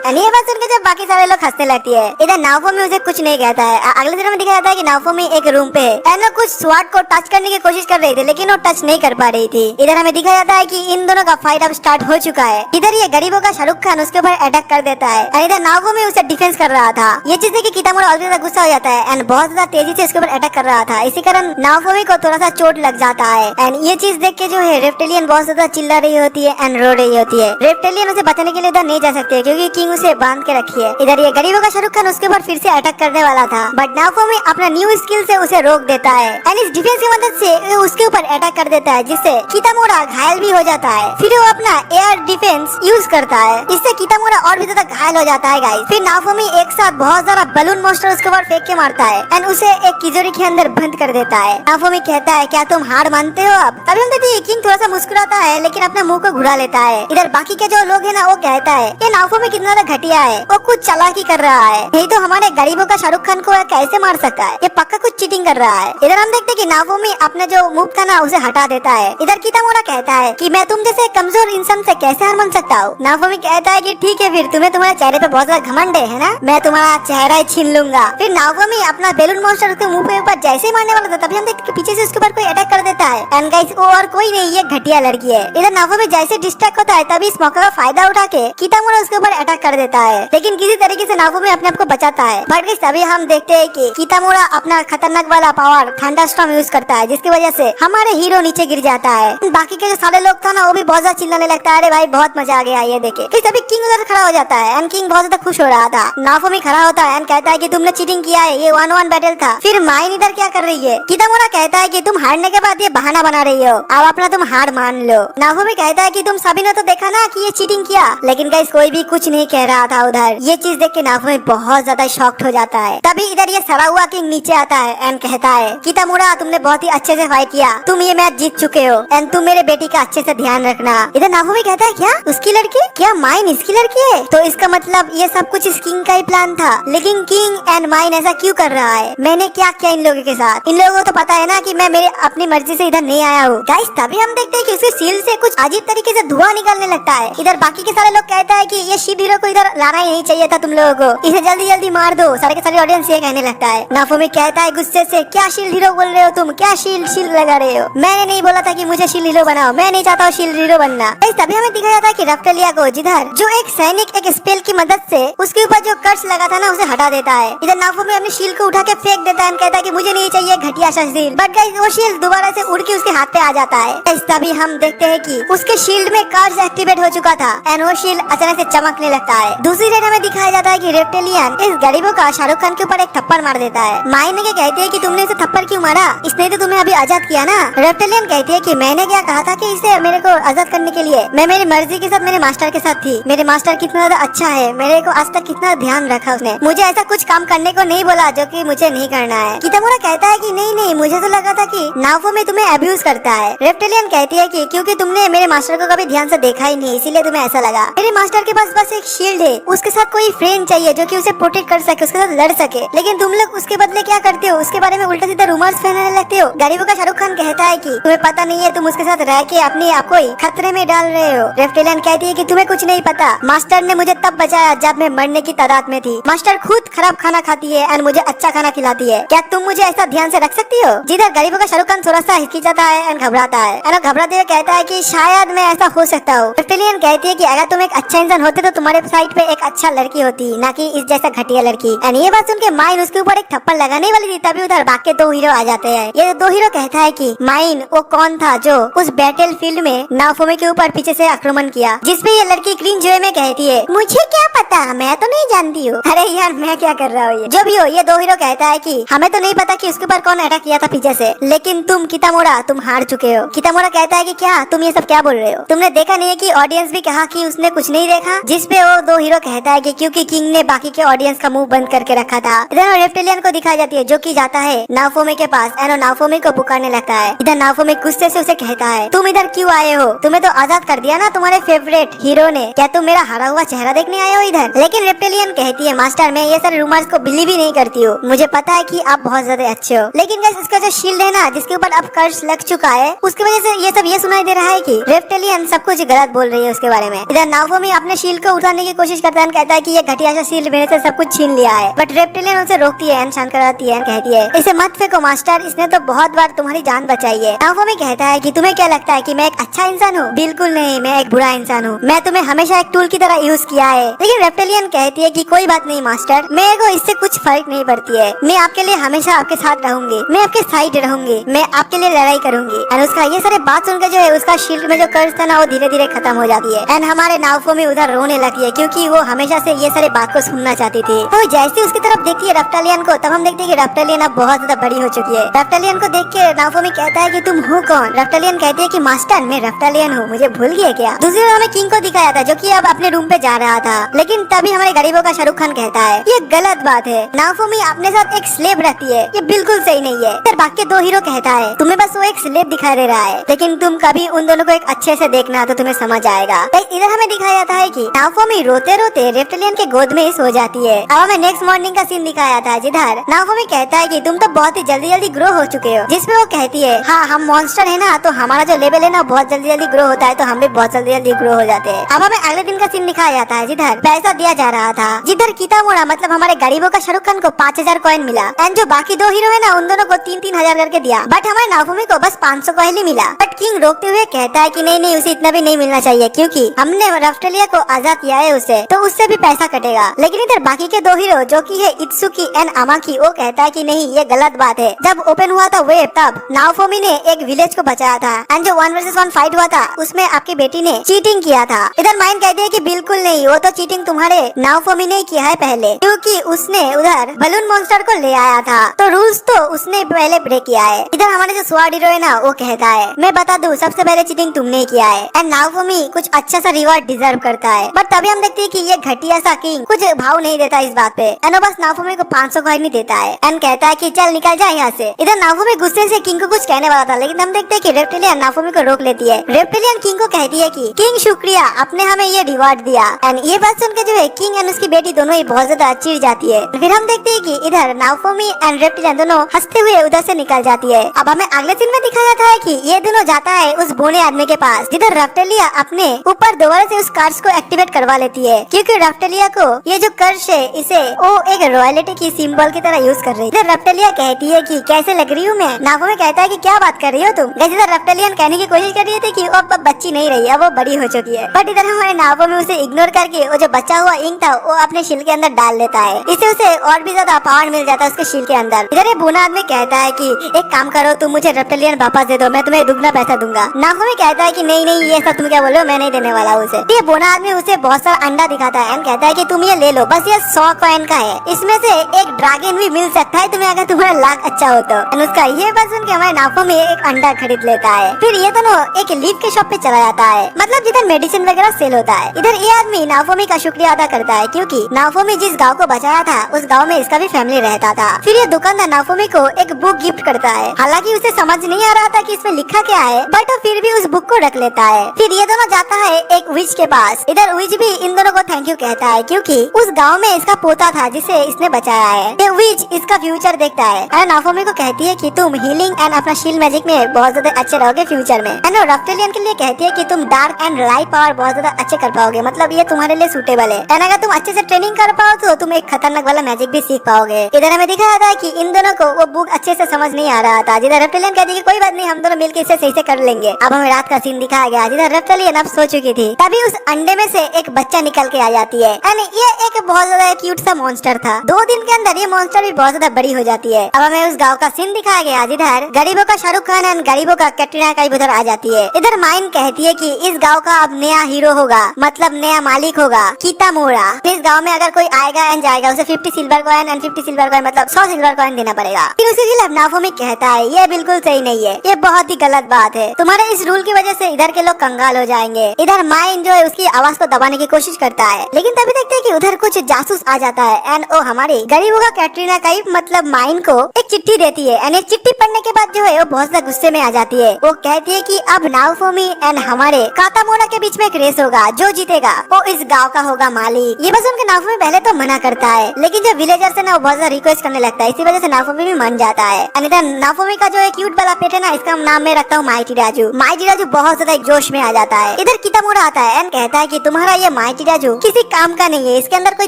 एंड ये बात सुनकर जब बाकी सारे लोग हंसने लगती है। इधर नाओफुमी उसे कुछ नहीं कहता है। अगले दिन में दिखाया जाता है कि नाओफुमी एक रूम पे है एंड कुछ स्वाट को टच करने की कोशिश कर रही थी लेकिन वो टच नहीं कर पा रही थी। इधर हमें दिखाया जाता है कि इन दोनों का फाइट अब स्टार्ट हो चुका है। इधर ये गरीबों का शाहरुख खान उसके ऊपर अटैक कर देता है एंड इधर नाओफुमी उसे डिफेंस कर रहा था। ये चीज देखिए कितामुरा और ज्यादा गुस्सा हो जाता है एंड बहुत ज्यादा तेजी से उसके ऊपर अटैक कर रहा था, इसी कारण नाओफुमी को थोड़ा सा चोट लग जाता है एंड ये चीज देख के जो है रेप्टिलियन बहुत ज्यादा चिल्ला रही होती है एंड रो रही होती है। रेप्टिलियन उसे बचाने के लिए उधर नहीं जा सकते क्योंकि किंग उसे बांध के रखी है। इधर ये गरीबों का शाहरुख खान उसके ऊपर फिर से अटैक करने वाला था बट नाओफुमी अपना न्यू स्किल से उसे रोक देता है एंड इस डिफेंस की मदद से उसके ऊपर अटैक कर देता है जिससे कितामुरा घायल भी हो जाता है। फिर वो अपना एयर डिफेंस यूज करता है, इससे कितामुरा और भी ज्यादा घायल हो जाता है गाइस। फिर नाओफुमी एक साथ बहुत सारा बलून मॉन्स्टर उसके ऊपर फेंक के मारता है एंड उसे एक तिजोरी के अंदर बंद कर देता है। नाओफुमी कहता है क्या तुम हार मानते हो अब? तभी हम देखते हैं किंग थोड़ा सा मुस्कुराता है लेकिन अपने मुंह को घुरा लेता है। इधर बाकी के जो लोग है ना वो कहता है ये नाओफुमी कितना ज्यादा घटिया है, वो कुछ चालाकी कर रहा है, नहीं तो हमारे गरीबों का शाहरुख खान को कैसे मार सकता है, ये पक्का कुछ चीटिंग कर रहा है। इधर हम देखते कि नाओफुमी अपने जो मुंह था ना उसे हटा देता है। इधर कितामुरा कहता है कि मैं तुम जैसे कमजोर इंसान से कैसे हार मान सकता हूँ। नाओफुमी कहता है कि ठीक है फिर तुम्हें तुम्हारे चेहरे पे बहुत ज्यादा घमंड है ना, मैं तुम्हारा चेहरा ही छीन लूंगा। फिर नाओफुमी अपना बेलून मॉन्स्टर उसके मुंह पे ऊपर जैसे ही मारने वाला था तभी हम देखते कि पीछे से उसके ऊपर कोई अटैक कर देता है एंड गाइस वो और कोई नहीं ये घटिया लड़की है। इधर नाओफुमी जैसे डिस्ट्रैक्ट होता है तभी इस मौके का फायदा उठा के कितामुरा उसके ऊपर अटैक कर देता है, लेकिन किसी तरीके से नाओफुमी अपने आप को बचाता है। बट गाइस तभी हम देखते हैं कि कितामुरा अपना खतरनाक वाला पावर थंडरस्टॉर्म यूज करता है जिसकी वजह से हमारे हीरो नीचे गिर जाता है। बाकी के जो सारे लोग था ना वो भी बहुत ज्यादा चिल्लाने लगता है, अरे भाई बहुत मजा आ गया ये देखे। फिर तभी किंग उधर खड़ा हो जाता है एंड किंग बहुत ज्यादा खुश हो रहा था। नाओफुमी खड़ा होता है एंड कहता है कि तुमने चीटिंग किया है, ये 1-1 बैटल था। फिर माइन इधर क्या कर रही है? कितामुरा कहता है कि तुम हारने के बाद ये बहाना बना रही हो, अब अपना तुम हार मान लो। नाओफुमी कहता है कि तुम सभी ने तो देखा ना कि ये चीटिंग किया, लेकिन गाइस कोई भी कुछ नहीं कह रहा था उधर। ये चीज देख के नाओफुमी बहुत ज्यादा शॉक्ड हो जाता है। तभी इधर ये सड़ा हुआ किंग नीचे आता है एंड कहता है कितामुरा तुमने बहुत ही अच्छे से फाइट किया, तुम ये मैच जीत चुके हो एंड तुम मेरे बेटी का अच्छे से ध्यान रखना। इधर नाओफुमी कहता है क्या उसकी लड़की? क्या माइन इसकी लड़की है? तो इसका मतलब ये सब कुछ इस किंग का ही प्लान था। लेकिन किंग एंड माइन ऐसा क्यों कर रहा है? मैंने क्या किया इन लोगों के साथ? इन लोगों को तो पता है ना कि मैं मेरे अपनी मर्जी से इधर नहीं आया हूँ। गाइस तभी हम देखते हैं कि उसके सील से कुछ अजीब तरीके से धुआं निकलने लगता है। इधर बाकी के सारे लोग कहता है कि ये शिप हीरो को इधर लाना ही नहीं चाहिए था तुम लोगों को, इसे जल्दी जल्दी मार दो। सारे के सारे ऑडियंस ये कहने लगता है। नाफुमी कहता है गुस्से से, क्या शील्ड हीरो बोल रहे हो तुम, क्या शील्ड लगा रहे हो? मैंने नहीं बोला था कि मुझे शील्ड हीरो बनाओ, मैं नहीं चाहता हूँ शील्ड हीरो बनना। तभी हमें दिखाया था कि रफ्टेलिया को जिधर जो एक सैनिक एक स्पेल की मदद से उसके ऊपर जो कर्ज लगा था ना उसे हटा देता है। इधर नाफुमी अपने शील्ड को उठा के फेंक देता है, कहता है कि मुझे नहीं चाहिए घटिया सा शील्ड। बट गाइस वो शील्ड दोबारा से उड़ के उसके हाथ पे आ जाता है। तभी हम देखते हैं कि उसके शील्ड में कर्ज एक्टिवेट हो चुका था एंड वो शील्ड अचानक से चमकने लगता है। दूसरी साइड हमें दिखाया जाता है कि रेप्टेलियन इस गरीबों का शाहरुख खान के ऊपर एक थप्पड़ मार देता है। माइन ने कहती है कि तुमने इसे थप्पड़ क्यों मारा, इसने तो तुम्हें अभी आजाद किया ना। रेप्टेलियन कहती है कि मैंने क्या कहा था कि इसे मेरे को आजाद करने के लिए, मैं मेरी मर्जी के साथ मेरे मास्टर के साथ थी। मेरे मास्टर कितना ज्यादा अच्छा है, मेरे को आज तक कितना ध्यान रखा उसने, मुझे ऐसा कुछ काम करने को नहीं बोला जो कि मुझे नहीं करना है। कितामुरा कहता है कि नहीं नहीं, मुझे तो लगा था कि नाफुमी तुम्हें अब्यूज करता है। रेप्टेलियन कहती है कि क्योंकि तुमने मेरे मास्टर को कभी ध्यान से देखा ही नहीं, इसीलिए तुम्हें ऐसा लगा। मेरे मास्टर के पास बस एक शील्ड है, उसके साथ कोई फ्रेंड चाहिए जो कि उसे प्रोटेक्ट कर सके, उसके साथ लड़ सके। लेकिन तुम लोग उसके बदले क्या करते हो, उसके बारे में उल्टा सीधा रूमर्स फैलाने लगते हो। गरीबों का शाहरुख खान कहता है कि तुम्हें पता नहीं है, तुम उसके साथ रह के अपने आप को खतरे में डाल रहे हो। रेप्टेलियन कहती है कि तुम्हें कुछ नहीं पता, मास्टर ने मुझे तब बचाया जब मैं मरने की तादाद में थी। मास्टर खुद खराब खाना खाती है एंड मुझे अच्छा खाना खिलाती है, क्या तुम मुझे ऐसा ध्यान से रख सकती हो? जिधर गरीबों का शाहरुख खान थोड़ा सा हिचकिचाता है एंड घबराता है एंड घबराते हुए कहता है कि शायद मैं ऐसा हो सकता हूँ। रेप्टेलियन कहती है कि अगर तुम एक अच्छा इंसान होते तो तुम्हारे साइड पे एक अच्छा लड़की होती, ना कि इस जैसा घटिया लड़की। एंड ये बात सुन के माइन उसके ऊपर एक थप्पड़ लगाने वाली थी, तभी उधर बाकी दो हीरो आ जाते हैं। ये दो हीरो कहता है कि माइन वो कौन था जो उस बैटल फील्ड में नाफुमी के ऊपर पीछे से आक्रमण किया, जिसपे ये लड़की क्लीन जो में कहती है मुझे क्या पता, मैं तो नहीं जानती हूँ। अरे यार मैं क्या कर रहा हूँ, ये जो भी हो। ये दो हीरो कहता है कि हमें तो नहीं पता कि उसके ऊपर कौन अटैक किया था पीछे से, लेकिन तुम कितामुरा तुम हार चुके हो। कितामुरा कहता है कि क्या तुम ये सब क्या बोल रहे हो, तुमने देखा नहीं है कि ऑडियंस भी कहा कि उसने कुछ नहीं देखा। जिसपे वो दो हीरो कहता है कि क्योंकि किंग ने बाकी के ऑडियंस का मुंह बंद करके रखा था। इधर रेप्टेलियन को दिखाई जाती है जो कि जाता है नाफुमी के पास एंड नाफुमी को पुकारने लगता है। इधर नाफुमी गुस्से से उसे कहता है तुम इधर क्यों आए हो, तुम्हें तो आजाद कर दिया ना तुम्हारे फेवरेट हीरो ने, क्या तुम मेरा हारा हुआ चेहरा देखने आए हो इधर? लेकिन रेप्टेलियन कहती है मास्टर मैं ये सारे रूमर्स को बिलीव ही नहीं करती हूँ, मुझे पता है कि आप बहुत ज्यादा अच्छे हो। लेकिन गाइस इसका जो शील्ड है ना जिसके ऊपर अब कर्ज लग चुका है, उसकी वजह से ये सब ये सुनाई दे रहा है कि रेप्टेलियन सब कुछ गलत बोल रही है उसके बारे में। इधर नाफुमी अपने शील्ड को उठाने की कोशिश करता है, कहता है कि ये घटिया सा शील्ड मेरे से सब कुछ छीन लिया है। बट रेप्टेलियन उसे रोकती है, शांत कराती है, कहती है इसे मत फेंको मास्टर, इसने तो बहुत बार तुम्हारी जान बचाई है। नाफुमी कहता है कि तुम्हें क्या लगता है कि मैं एक अच्छा इंसान हूँ? बिल्कुल नहीं, मैं एक बुरा इंसान हूँ, मैं तुम्हें हमेशा एक टूल की तरह यूज किया है। लेकिन रेप्टेलियन कहती है कि कोई बात नहीं मास्टर, मेरे को इससे कुछ फर्क नहीं पड़ती है, मैं आपके लिए हमेशा आपके साथ रहूंगी, मैं आपके साइड रहूंगी, मैं आपके लिए लड़ाई करूंगी। एंड उसका ये सारे बात सुनकर जो है उसका शील्ड में जो कर्ज था ना वो धीरे धीरे खत्म हो जाती है एंड हमारे नाफुमी उधर रोने लगती है क्योंकि वो हमेशा से ये सारे बात को सुनना चाहती थी। तो जैसे उसकी तरफ देखती है रेप्टेलियन को, तब हम देखते हैं कि रेप्टेलियन अब बहुत ज्यादा बड़ी हो चुकी है। रेप्टेलियन को देख के नाफुमी कहता है कि तुम हो कौन? रेप्टेलियन कहती है कि मास्टर मैं रेप्टेलियन हूँ, मुझे भूल गए क्या? दूसरी तरफ हमें किंग को दिखाया था जो कि अब अपने रूम पे जा रहा था, लेकिन तभी हमारे गरीबों का शाहरुख खान कहता है ये गलत बात है, नाफुमी अपने साथ एक स्लेव रहती है, ये बिल्कुल सही नहीं है। फिर बाकी दो हीरो कहता है तुम्हें बस वो एक स्लेव दिखाई दे रहा है, लेकिन तुम कभी उन दोनों को एक अच्छे से देखना तो तुम्हें समझ आएगा। इधर हमें दिखाया जाता है कि नाफुमी रोते रोते रेप्टेलियन के गोद में ही सो जाती है। अब हमें नेक्स्ट मॉर्निंग का सीन दिखाया था जिधर नाफुमी कहता है कि तुम तो बहुत ही जल्दी जल्दी ग्रो हो चुके हो, जिसपे वो कहती है हाँ हम मॉन्स्टर है ना, तो हमारा जो लेवल है ना बहुत जल्दी जल्दी ग्रो होता है, तो हम भी बहुत जल्दी जल्दी ग्रो हो जाते हैं। अब हमें अगले दिन का सीन दिखाया जाता है जिधर पैसा दिया जा रहा था, जिधर कितामुरा मतलब हमारे गरीबों का शाहरुख खान को 5000 कॉइन मिला एंड जो बाकी दो हीरो है ना उन दोनों को 3-3 हजार करके दिया, बट हमारे नाफुमी को बस 500 कॉइन ही मिला। बट किंग रोकते हुए कहता है कि नहीं नहीं उसे इतना भी नहीं मिलना चाहिए क्योंकि हमने रेप्टेलिया को आजाद किया है उसे, तो उससे भी पैसा कटेगा। लेकिन इधर बाकी के दो हीरो जो कि है इत्सुकी एंड अमाकी, वो कहता है कि नहीं ये गलत बात है। जब ओपन हुआ था वेब तब नाफुमी ने एक विलेज को बचाया था एंड जो 1 वर्सेस 1 फाइट हुआ था उसमें आपकी बेटी ने चीटिंग किया था। इधर माइन कहते हैं कि बिल्कुल नहीं, वो तो चीटिंग तुम्हारे नाफुमी ने किया है पहले, क्योंकि उसने उधर बलून मॉन्स्टर को ले आया था, तो रूल्स तो उसने पहले ब्रेक किया है। इधर हमारे जो स्वाड हीरो है ना वो कहता है मैं बता दूं सबसे पहले चीटिंग तुमने किया है एंड नाफुमी कुछ अच्छा सा रिवॉर्ड डिजर्व करता है। बट तभी हम देखते हैं कि ये घटिया सा किंग कुछ भाव नहीं देता इस बात पे एंड बस नाफुमी को 500 कॉइन ही देता है एंड कहता है कि चल निकल जाए यहाँ से। इधर नाफुमी गुस्से से किंग को कुछ कहने वाला था, लेकिन हम देखते हैं कि रेप्टेलियन नाफुमी को रोक लेती है। रेप्टेलियन किंग को कहती है कि किंग शुक्रिया, आपने हमें ये रिवॉर्ड दिया। एंड ये बात सुनकर जो है किंग एंड उसकी बेटी दोनों ही बहुत ज्यादा चिढ़ जाती है। फिर हम देखते हैं कि इधर नाफुमी एंड रेप्टेलियन दोनों हंसते हुए उधर से निकल जाती है। अब हमें अगले सीन में दिखाया जाता है कि ये दोनों जाता है उस बोने आदमी के पास, जिधर रेप्टेलिया अपने ऊपर दोबारा से उस कार्ड्स को एक्टिवेट करवा लेती है, क्योंकि रेप्टेलिया को ये जो कर्श है इसे वो एक रॉयल्टी की सिंबल की तरह यूज कर रही है। रेप्टिलिया कहती है कि कैसे लग रही हूँ मैं। नाफोमी कहता है कि क्या बात कर रही हो तुम। जैसे रेप्टिलियन कहने की कोशिश कर रही थी कि वो अब बच्ची नहीं रही है, वो बड़ी हो चुकी है। बट इधर हमारे नाफोमी उसे इग्नोर करके वो जो बचा हुआ इंक था वो अपने शील के अंदर डाल लेता है। इससे उसे और भी ज्यादा पावर मिल जाता है उसके शील के अंदर। इधर ये बूना आदमी कहता है कि एक काम करो, तुम मुझे रेप्टिलियन वापस दे दो, मैं तुम्हें दुगना पैसा दूंगा। नाफोमी कहता है कि नहीं नहीं, ये सब तुम क्या बोल रहे हो, मैं नहीं देने वाला उसे। ये बूना आदमी उसे बहुत सारा अंडा दिखाता है एंड कहता है कि तुम ये ले लो, बस ये 100 कॉइन का है, इसमें से एक ड्रैगन भी मिल सकता है तुम्हें अगर तुम्हारा लाख अच्छा हो तो। उसका ये बात सुन के हमारे नाफोमी एक अंडा खरीद लेता है। फिर ये दोनों एक लीफ के शॉप पे चला जाता है, मतलब जिधर मेडिसिन वगैरह सेल होता है। इधर ये आदमी नाफोमी का शुक्रिया अदा करता है क्योंकि नाफोमी जिस गांव को बचाया था उस गांव में इसका भी फैमिली रहता था। फिर ये दुकानदार नाफोमी को एक बुक गिफ्ट करता है। हालांकि उसे समझ नहीं आ रहा था कि इसमें लिखा क्या है, बट वो फिर भी उस बुक को रख लेता है। फिर ये दोनों जाता है एक विच के पास। इधर विच भी इन दोनों को थैंक यू कहता है क्योंकि उस गांव में इसका पोता था जिसे इसने बचाया है। ये विच इसका फ्यूचर देखता है और नाफोमी को कहती है कि तुम हीलिंग एंड अपना शील्ड मैजिक में बहुत ज्यादा अच्छे रहोगे फ्यूचर में। एंड रेप्टिलियन के लिए कहती है कि तुम डार्क एंड लाइट पावर बहुत ज्यादा अच्छे कर पाओगे, मतलब ये तुम्हारे लिए सूटेबल है। एंड अगर तुम अच्छे से ट्रेनिंग कर पाओ तो तुम एक खतरनाक वाला मैजिक भी सीख पाओगे। इधर हमें दिखाया था कि इन दोनों को वो बुक अच्छे से समझ नहीं आ रहा था। जिधर रेप्टिलियन कहती है कि कोई बात नहीं, हम दोनों मिलकर इसे सही से कर लेंगे। अब हमें रात का सीन दिखाया गया जिधर रेप्टिलियन अब सो चुकी थी। तभी उस अंडे में से एक बच्चा निकल के आ जाती है एंड ये एक बहुत ज्यादा क्यूट सा मॉन्स्टर था। 2 दिन के अंदर ये मॉन्स्टर भी बहुत ज्यादा बड़ी हो जाती है। अब हमें उस गांव का सीन दिखाया गया जिधर गरीबों का शाहरुख खान एंड गरीबों का कैटरीना कैफ उधर आ जाती है। इधर माइन कहती है कि इस गांव का अब नया हीरो होगा, मतलब नया मालिक होगा कितामोरा। इस गांव में अगर कोई आएगा एंड जाएगा उसे 50 silver coin and 50 silver coin मतलब 100 सिल्वर कॉइन देना पड़ेगा। फिर उसके खिलाफ नाफोमी कहता है ये बिल्कुल सही नहीं है, ये बहुत ही गलत बात है, तुम्हारे इस रूल की वजह से इधर के लोग कंगाल हो जाएंगे। इधर माइन जो है उसकी आवाज को दबाने की कोशिश करता है, लेकिन तभी देखते हैं कि उधर कुछ जासूस आ जाता है एंड वो हमारी गरीबों का कैटरीना कैफ मतलब माइन को एक चिट्ठी देती है एंड चिट्ठी पढ़ने के बाद जो है वो बहुत ज्यादा गुस्से में आ जाती है। वो कहती है कि अब नाफोमी एंड हमारे कातामोरा के बीच में एक रेस होगा, जो जीतेगा वो इस गांव का होगा मालिक। ये बस उनके नाफोमी पहले तो मना करता है, लेकिन जो विलेजर्स है ना वो बहुत ज्यादा रिक्वेस्ट करने लगता है, इसी वजह से नाफोमी भी मान जाता है। इधर नाफोमी का जो है क्यूट वाला पेट है ना, इसका नाम मैं रखता हूँ माइटी राजू। माइटी राजू बहुत ज्यादा एक जोश में आ जाता है। इधर कितामोरा आता है एंड कहता है कि तुम्हारा ये माइटी राजू किसी काम का नहीं है, इसके अंदर कोई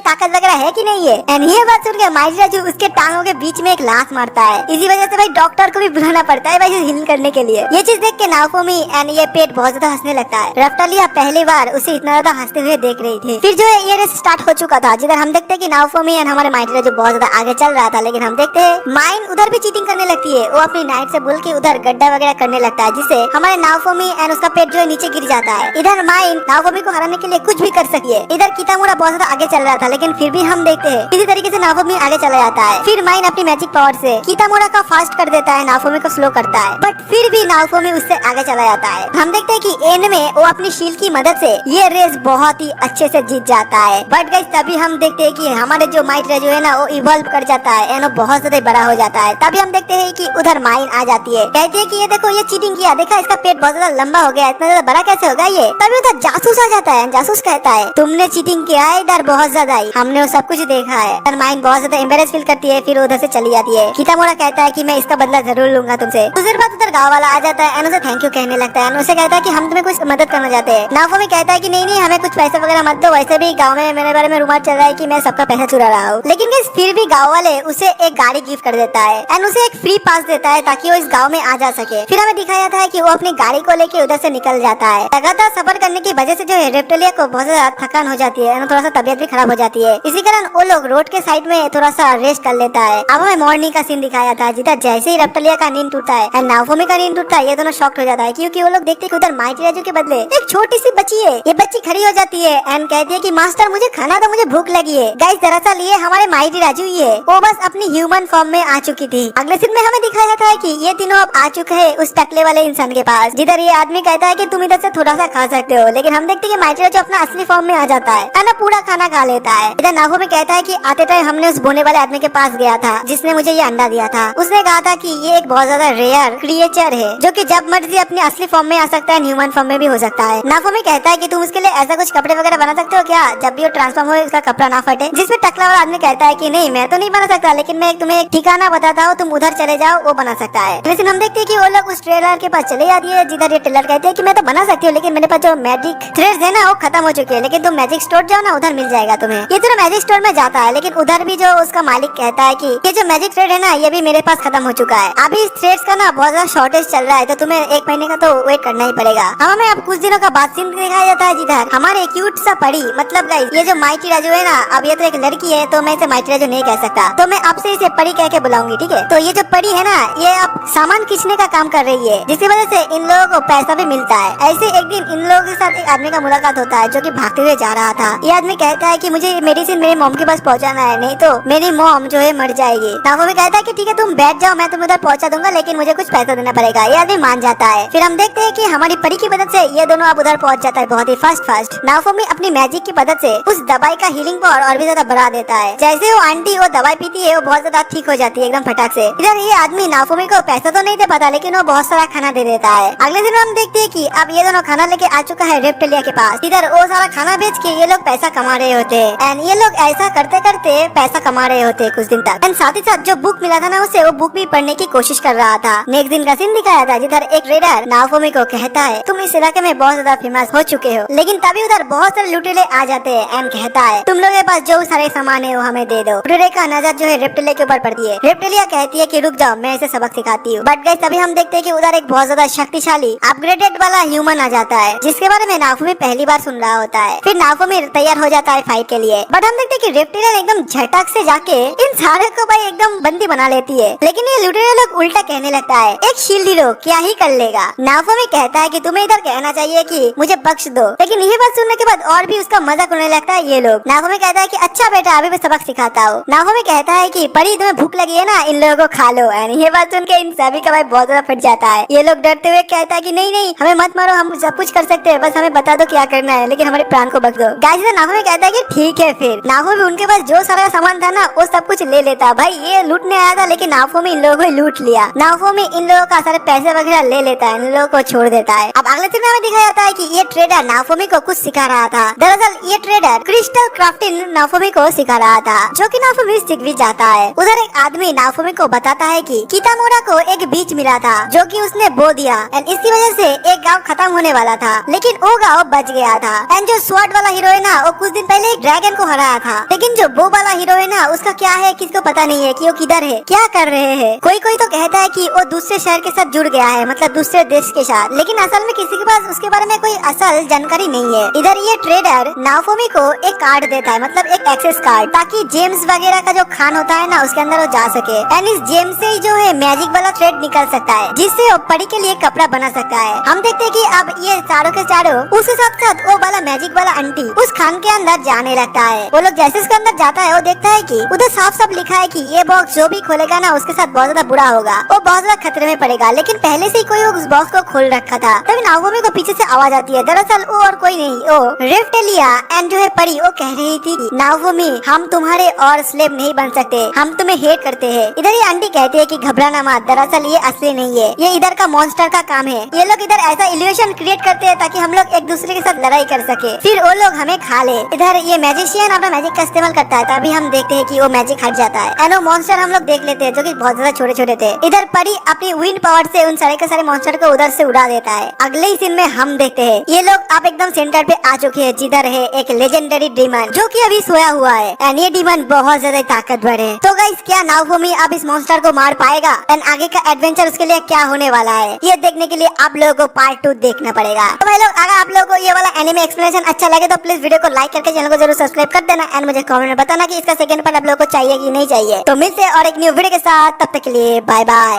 ताकत वगैरह है कि नहीं है। एंड ये बात सुन के माइटी राजू उसके टांगों के बीच में एक लात मारता है। इसी वजह से भाई डॉक्टर को भी बुलाना पड़ता है भाई हील करने के लिए। ये चीज देख के नाफोमी एंड ये पेट बहुत ज्यादा हंसने लगता है। रेप्टिलिया पहली बार उसे इतना ज्यादा हंसते हुए देख रही थी। फिर जो है ये रेस स्टार्ट हो चुका था जिधर हम देखते हैं कि नाफोमी एंड हमारे माइटी राजू बहुत ज्यादा आगे चल रहा था, लेकिन हम देखते हैं माइन उधर भी चीटिंग करने लगती है। वो अपनी नाइट से बोल के उधर गड्ढा वगैरह करने लगता है जिससे हमारे नाफोमी एंड उसका पेट जो है नीचे गिर जाता है। इधर माइन नाफोमी को हराने के लिए कुछ भी कर सकती है। इधर कितामोरा बहुत ज्यादा आगे चल रहा था, लेकिन फिर भी हम देखते हैं इसी तरीके से नाफोमी आगे चला जाता है। फिर माइन अपनी मैजिक पावर से कितामोरा का फास्ट कर देता है, नाफोमी को स्लो करता है, बट फिर भी नाफोमी उससे आगे चला जाता है। हम देखते हैं कि एंड में वो अपनी शील्ड की मदद से ये रेस बहुत ही अच्छे से जीत जाता है। बट गाइस तभी हम देखते हैं कि हमारे जो माइट राजू है ना वो इवॉल्व कर जाता है एंड वो बहुत ज्यादा बड़ा हो जाता है। तभी हम देखते हैं कि उधर माइन आ जाती है, कहती है कि ये देखो ये चीटिंग किया, देखा इसका पेट बहुत ज्यादा लंबा हो गया, इतना ज्यादा बड़ा कैसे होगा ये। तभी उधर जासूस आ जाता है। जासूस कहता है तुमने चीटिंग किया है इधर बहुत ज्यादा ही, हमने वो सब कुछ देखा है। इधर माइन बहुत ज्यादा एम्बेरेस फील करती है, फिर उधर से चली जाती है। कितामोरा कहता है कि मैं इसका बदला जरूर लूंगा तुमसे। दूसरी बात उधर गाँव वाला आ जाता है एंड उसे थैंक यू कहने लगता है। उसे कहता है कि हम तुम्हें कुछ मदद करना चाहते हैं। नाफोमी कहता है कि नहीं नहीं हमें कुछ पैसे वगैरह मत दो, वैसे भी गाँव में मेरे बारे में रूमर चल रहा है कि मैं सबका पैसा चुरा रहा हूँ। लेकिन फिर भी गाँव वाले उसे एक गाड़ी गिफ्ट कर देता है एंड उसे एक फ्री पास देता है ताकि वो इस गाँव में आ जा सके। फिर हमें दिखाया था कि वो अपनी गाड़ी को लेके उधर से निकल जाता है। लगातार सफर करने की वजह से जो है रेप्टिलिया को बहुत ज्यादा थकान हो जाती है, थोड़ा सा तबियत भी खराब हो जाती है। इसी कारण वो लोग रोड के साइड में थोड़ा सा रेस्ट कर लेता है। अब हमें मॉर्निंग का सीन दिखाया था जिधर जैसे ही रेप्टिलिया का नींद टूटता है एंड नाफोमी का नींद टूटता है, ये दोनों शॉक्ड हो जाता है क्योंकि वो लोग देखते हैं कि उधर माइटी राजू के बदले एक छोटी सी बच्ची है। ये बच्ची खड़ी हो जाती है एंड कहती है कि मास्टर मुझे खाना दो, मुझे भूख लगी है। गाइस दरअसल ये हमारे माइटी राजू ही है, वो बस अपनी ह्यूमन फॉर्म में आ चुकी थी। अगले सीन में हमें दिखाया था कि ये तीनों अब आ चुके हैं उस टकले वाले इंसान के पास, जिधर ये आदमी कहता है कि तुम इधर से थोड़ा सा खा सकते हो, लेकिन हम देखते हैं कि माइटी राजू अपना असली फॉर्म में आ जाता है ना पूरा खाना खा लेता है। इधर नाफोमी कहता है कि आते टाइम हमने उस बोने वाले आदमी के पास गया था जिसने मुझे ये अंडा दिया था। उसने कहा था कि ये एक बहुत ज्यादा रेयर क्रिएचर है जो कि जब मर्जी अपने असली फॉर्म में आ सकता है, ह्यूमन फॉर्म में भी हो सकता है। नाफोमी कहता है कि तुम उसके लिए ऐसा कुछ कपड़े वगैरह बना सकते हो क्या, जब भी वो ट्रांसफॉर्म हो उसका कपड़ा ना फटे। जिसमें टकला वाला आदमी कहता है कि नहीं मैं तो नहीं बना सकता, लेकिन मैं तुम्हें एक ठिकाना बताता हूँ, तुम उधर चले जाओ, वो बना सकता है। लेकिन हम देखते हैं कि वो लोग उस टेलर के पास चले जाती है जिधर ये टेलर कहते हैं कि मैं तो बना सकती हूँ, लेकिन मेरे पास जो मैजिक थ्रेड्स है ना वो खत्म हो चुके हैं, लेकिन तुम मैजिक स्टोर जाओ ना उधर मिल जाएगा। जाएगा तुम्हें। ये तो मैजिक स्टोर में जाता है, लेकिन उधर भी जो उसका मालिक कहता है कि ये जो मैजिक थ्रेड है ना, ये भी मेरे पास खत्म हो चुका है। अभी इस थ्रेड्स का ना बहुत ज्यादा शॉर्टेज चल रहा है, तो तुम्हें 1 महीने का तो वेट करना ही पड़ेगा। हमें अब कुछ दिनों का बाद सीन दिखाया जाता है जिधर हमारे क्यूट सा परी, मतलब गाइस ये जो माइटी राजू है ना, अब ये तो एक लड़की है तो मैं इसे माइटी राजू नहीं कह सकता, तो मैं आपसे इसे परी कह के बुलाऊंगी, ठीक है। तो ये जो परी है ना, ये अब सामान खींचने का काम कर रही है, जिसकी वजह से इन लोगों को पैसा भी मिलता है। ऐसे एक दिन इन लोगों के साथ एक आदमी का मुलाकात होता है जो कि भागते हुए जा रहा था। ये आदमी कहता है कि मुझे मेडिसिन मेरी मॉम के पास पहुंचाना है, नहीं तो मेरी मॉम जो है मर जाएगी। नाफोमी कहता है कि ठीक है तुम बैठ जाओ, मैं तुम्हें उधर पहुंचा दूंगा, लेकिन मुझे कुछ पैसा देना पड़ेगा। ये आदमी मान जाता है। फिर हम देखते हैं कि हमारी परी की मदद से ये दोनों अब उधर पहुंच जाता है बहुत ही फास्ट। नाफोमी अपनी मैजिक की मदद से उस दवाई का हीलिंग पावर और भी ज्यादा बढ़ा देता है। जैसे वो आंटी वो दवाई पीती है, वो बहुत ज्यादा ठीक हो जाती है एकदम फटाक से। इधर ये आदमी नाफोमी को पैसा तो नहीं दे पाता, लेकिन वो बहुत सारा खाना दे देता है। अगले दिन हम देखते हैं कि अब ये दोनों खाना लेके आ चुका है रेप्टिलिया के पास। इधर वो सारा खाना बेच के ये लोग पैसा कमा रहे होते हैं, एंड ये लोग ऐसा करते करते पैसा कमा रहे होते कुछ दिन तक। एंड साथ ही साथ जो बुक मिला था ना उसे, वो बुक भी पढ़ने की कोशिश कर रहा था। नेक्स्ट दिन का सीन दिखाया था जिधर एक ट्रेडर नाफोमी को कहता है तुम इस इलाके में बहुत ज्यादा फेमस हो चुके हो, लेकिन तभी उधर बहुत सारे लुटेरे आ जाते हैं। एंड कहता है तुम लोगों के पास जो सारे सामान है वो हमें दे दो। लुटेरे का नजर जो है रेप्टिलिया के ऊपर पड़ती है। रेप्टिलिया कहती है कि रुक जाओ, मैं इसे सबक सिखाती हूँ। बट गाइस तभी हम देखते हैं कि उधर एक बहुत ज्यादा शक्तिशाली अपग्रेडेड वाला ह्यूमन आ जाता है, जिसके बारे में नाफोमी पहली बार सुन रहा होता है। फिर नाफोमी तैयार हो जाता है फाइट के लिए। बट हम देखते हैं कि रेप्टिलियन एकदम झटक से जाके इन सारे को भाई एकदम बंदी बना लेती है। लेकिन ये लुटेरे लोग उल्टा कहने लगता है एक शील्ड हीरो क्या ही कर लेगा। नाफोमी कहता है कि तुम्हें इधर कहना चाहिए कि मुझे बख्श दो, लेकिन ये बात सुनने के बाद और भी उसका मजाक उड़ने लगता है ये लोग। नाफोमी कहता है कि अच्छा बेटा अभी मैं सबक सिखाता हूँ। नाफोमी कहता है कि परी तुम्हें भूख लगी है ना, इन लोगों को खा लो। एंड ये बात सुन के इन सभी का भाई बहुत ज्यादा फट जाता है। ये लोग डरते हुए कहता है कि नहीं नहीं हमें मत मारो, हम सब कुछ कर सकते हैं, बस हमें बता दो क्या करना है, लेकिन हमारे प्राण को बख्श दो। गाइस नाफोमी कहता है कि ठीक है। फिर नाफोमी उनके पास जो सारा सामान था ना वो सब कुछ ले लेता। भाई ये लूटने आया था, लेकिन नाफोमी इन लोगों को लूट लिया। नाफोमी इन लोगों का सारे पैसे वगैरह ले लेता है, इन लोगों को छोड़ देता है। अब अगले दिन में हमें दिखाया जाता है कि ये ट्रेडर नाफोमी को कुछ सिखा रहा था। दरअसल ये ट्रेडर क्रिस्टल क्राफ्टिंग नाफोमी को सिखा रहा था, जो कि नाफोमी सीख भी जाता है। उधर एक आदमी नाफोमी को बताता है कि कितामोरा को एक बीज मिला था जो कि उसने बो दिया, एंड इसकी वजह से एक गांव खत्म होने वाला था, लेकिन वो गांव बच गया था। एंड जो स्वॉर्ड वाला हीरो है ना, वो कुछ दिन पहले एक ड्रैगन को हराया था, लेकिन जो बो वाला हीरो है ना, उसका क्या है किसको पता नहीं है कि वो किधर है, क्या कर रहे हैं। कोई कोई तो कहता है कि वो दूसरे शहर के साथ जुड़ गया है, मतलब दूसरे देश के साथ, लेकिन असल में किसी के पास उसके बारे में कोई असल जानकारी नहीं है। इधर ये ट्रेडर नाफोमी को एक कार्ड देता है, मतलब एक एक्सेस कार्ड, ताकि जेम्स वगैरह का जो खान होता है ना उसके अंदर वो जा सके। एंड इस जेम्स से ही जो है मैजिक वाला थ्रेड निकल सकता है, जिससे वो परी के लिए कपड़ा बना सकता है। हम देखते हैं कि अब ये चारों के चारों उसके साथ साथ वो वाला मैजिक वाला आंटी उस खान के अंदर जाने लगता है। वो लोग जैसे उसके अंदर जाता है, वो देखता है कि उधर साफ साफ लिखा है कि ये बॉक्स जो भी खोलेगा ना उसके साथ बहुत ज्यादा बुरा होगा, वो बहुत ज्यादा खतरे में पड़ेगा। लेकिन पहले से ही कोई उस बॉक्स को खोल रखा था। तभी नाफोमी को पीछे से आवाज आती है। दरअसल वो और कोई नहीं, वो रेप्टिलिया एंड जो है परी, वो कह रही थी नाफोमी हम तुम्हारे और स्लेव नहीं बन सकते, हम तुम्हें हेट करते हैं। इधर ये आंटी कहती है कि घबराना मत, दरअसल ये असली नहीं है, ये इधर का मॉन्स्टर का काम है। ये लोग इधर ऐसा इल्यूशन क्रिएट करते हैं ताकि हम लोग एक दूसरे के साथ लड़ाई कर सके, फिर वो लोग हमें खा ले। इधर ये मैजिशियन अपना मैजिक का इस्तेमाल करता है, तभी हम देखते हैं कि वो मैजिक हट जाता है। एंड वो मॉन्स्टर हम लोग देख लेते हैं जो कि बहुत ज्यादा छोटे छोटे थे। इधर परी अपनी विंड पावर से उन सारे के सारे मॉन्स्टर को उधर से उड़ा देता है। अगले ही सीन में हम देखते हैं ये लोग अब एकदम सेंटर पे आ चुके हैं, जिधर है एक लेजेंडरी डीमन जो कि अभी सोया हुआ है। एंड ये डीमन बहुत ज्यादा ताकतवर है। तो गाइस क्या नाफोमी अब इस मॉन्स्टर को मार पाएगा, एंड आगे का एडवेंचर उसके लिए क्या होने वाला है, ये देखने के लिए आप लोगों को पार्ट 2 देखना पड़ेगा। तो भाई लोग अगर आप लोगों को ये वाला एनिमे एक्सप्लेनेशन अच्छा लगे तो प्लीज वीडियो को लाइक करके चैनल को जरूर सब्सक्राइब कर देना, एंड मुझे कमेंट में बताना कि इसका सेकंड पार्ट आप लोगों को चाहिए कि नहीं चाहिए। तो मिलते हैं और एक न्यू वीडियो के साथ, तब तक के लिए बाय बाय।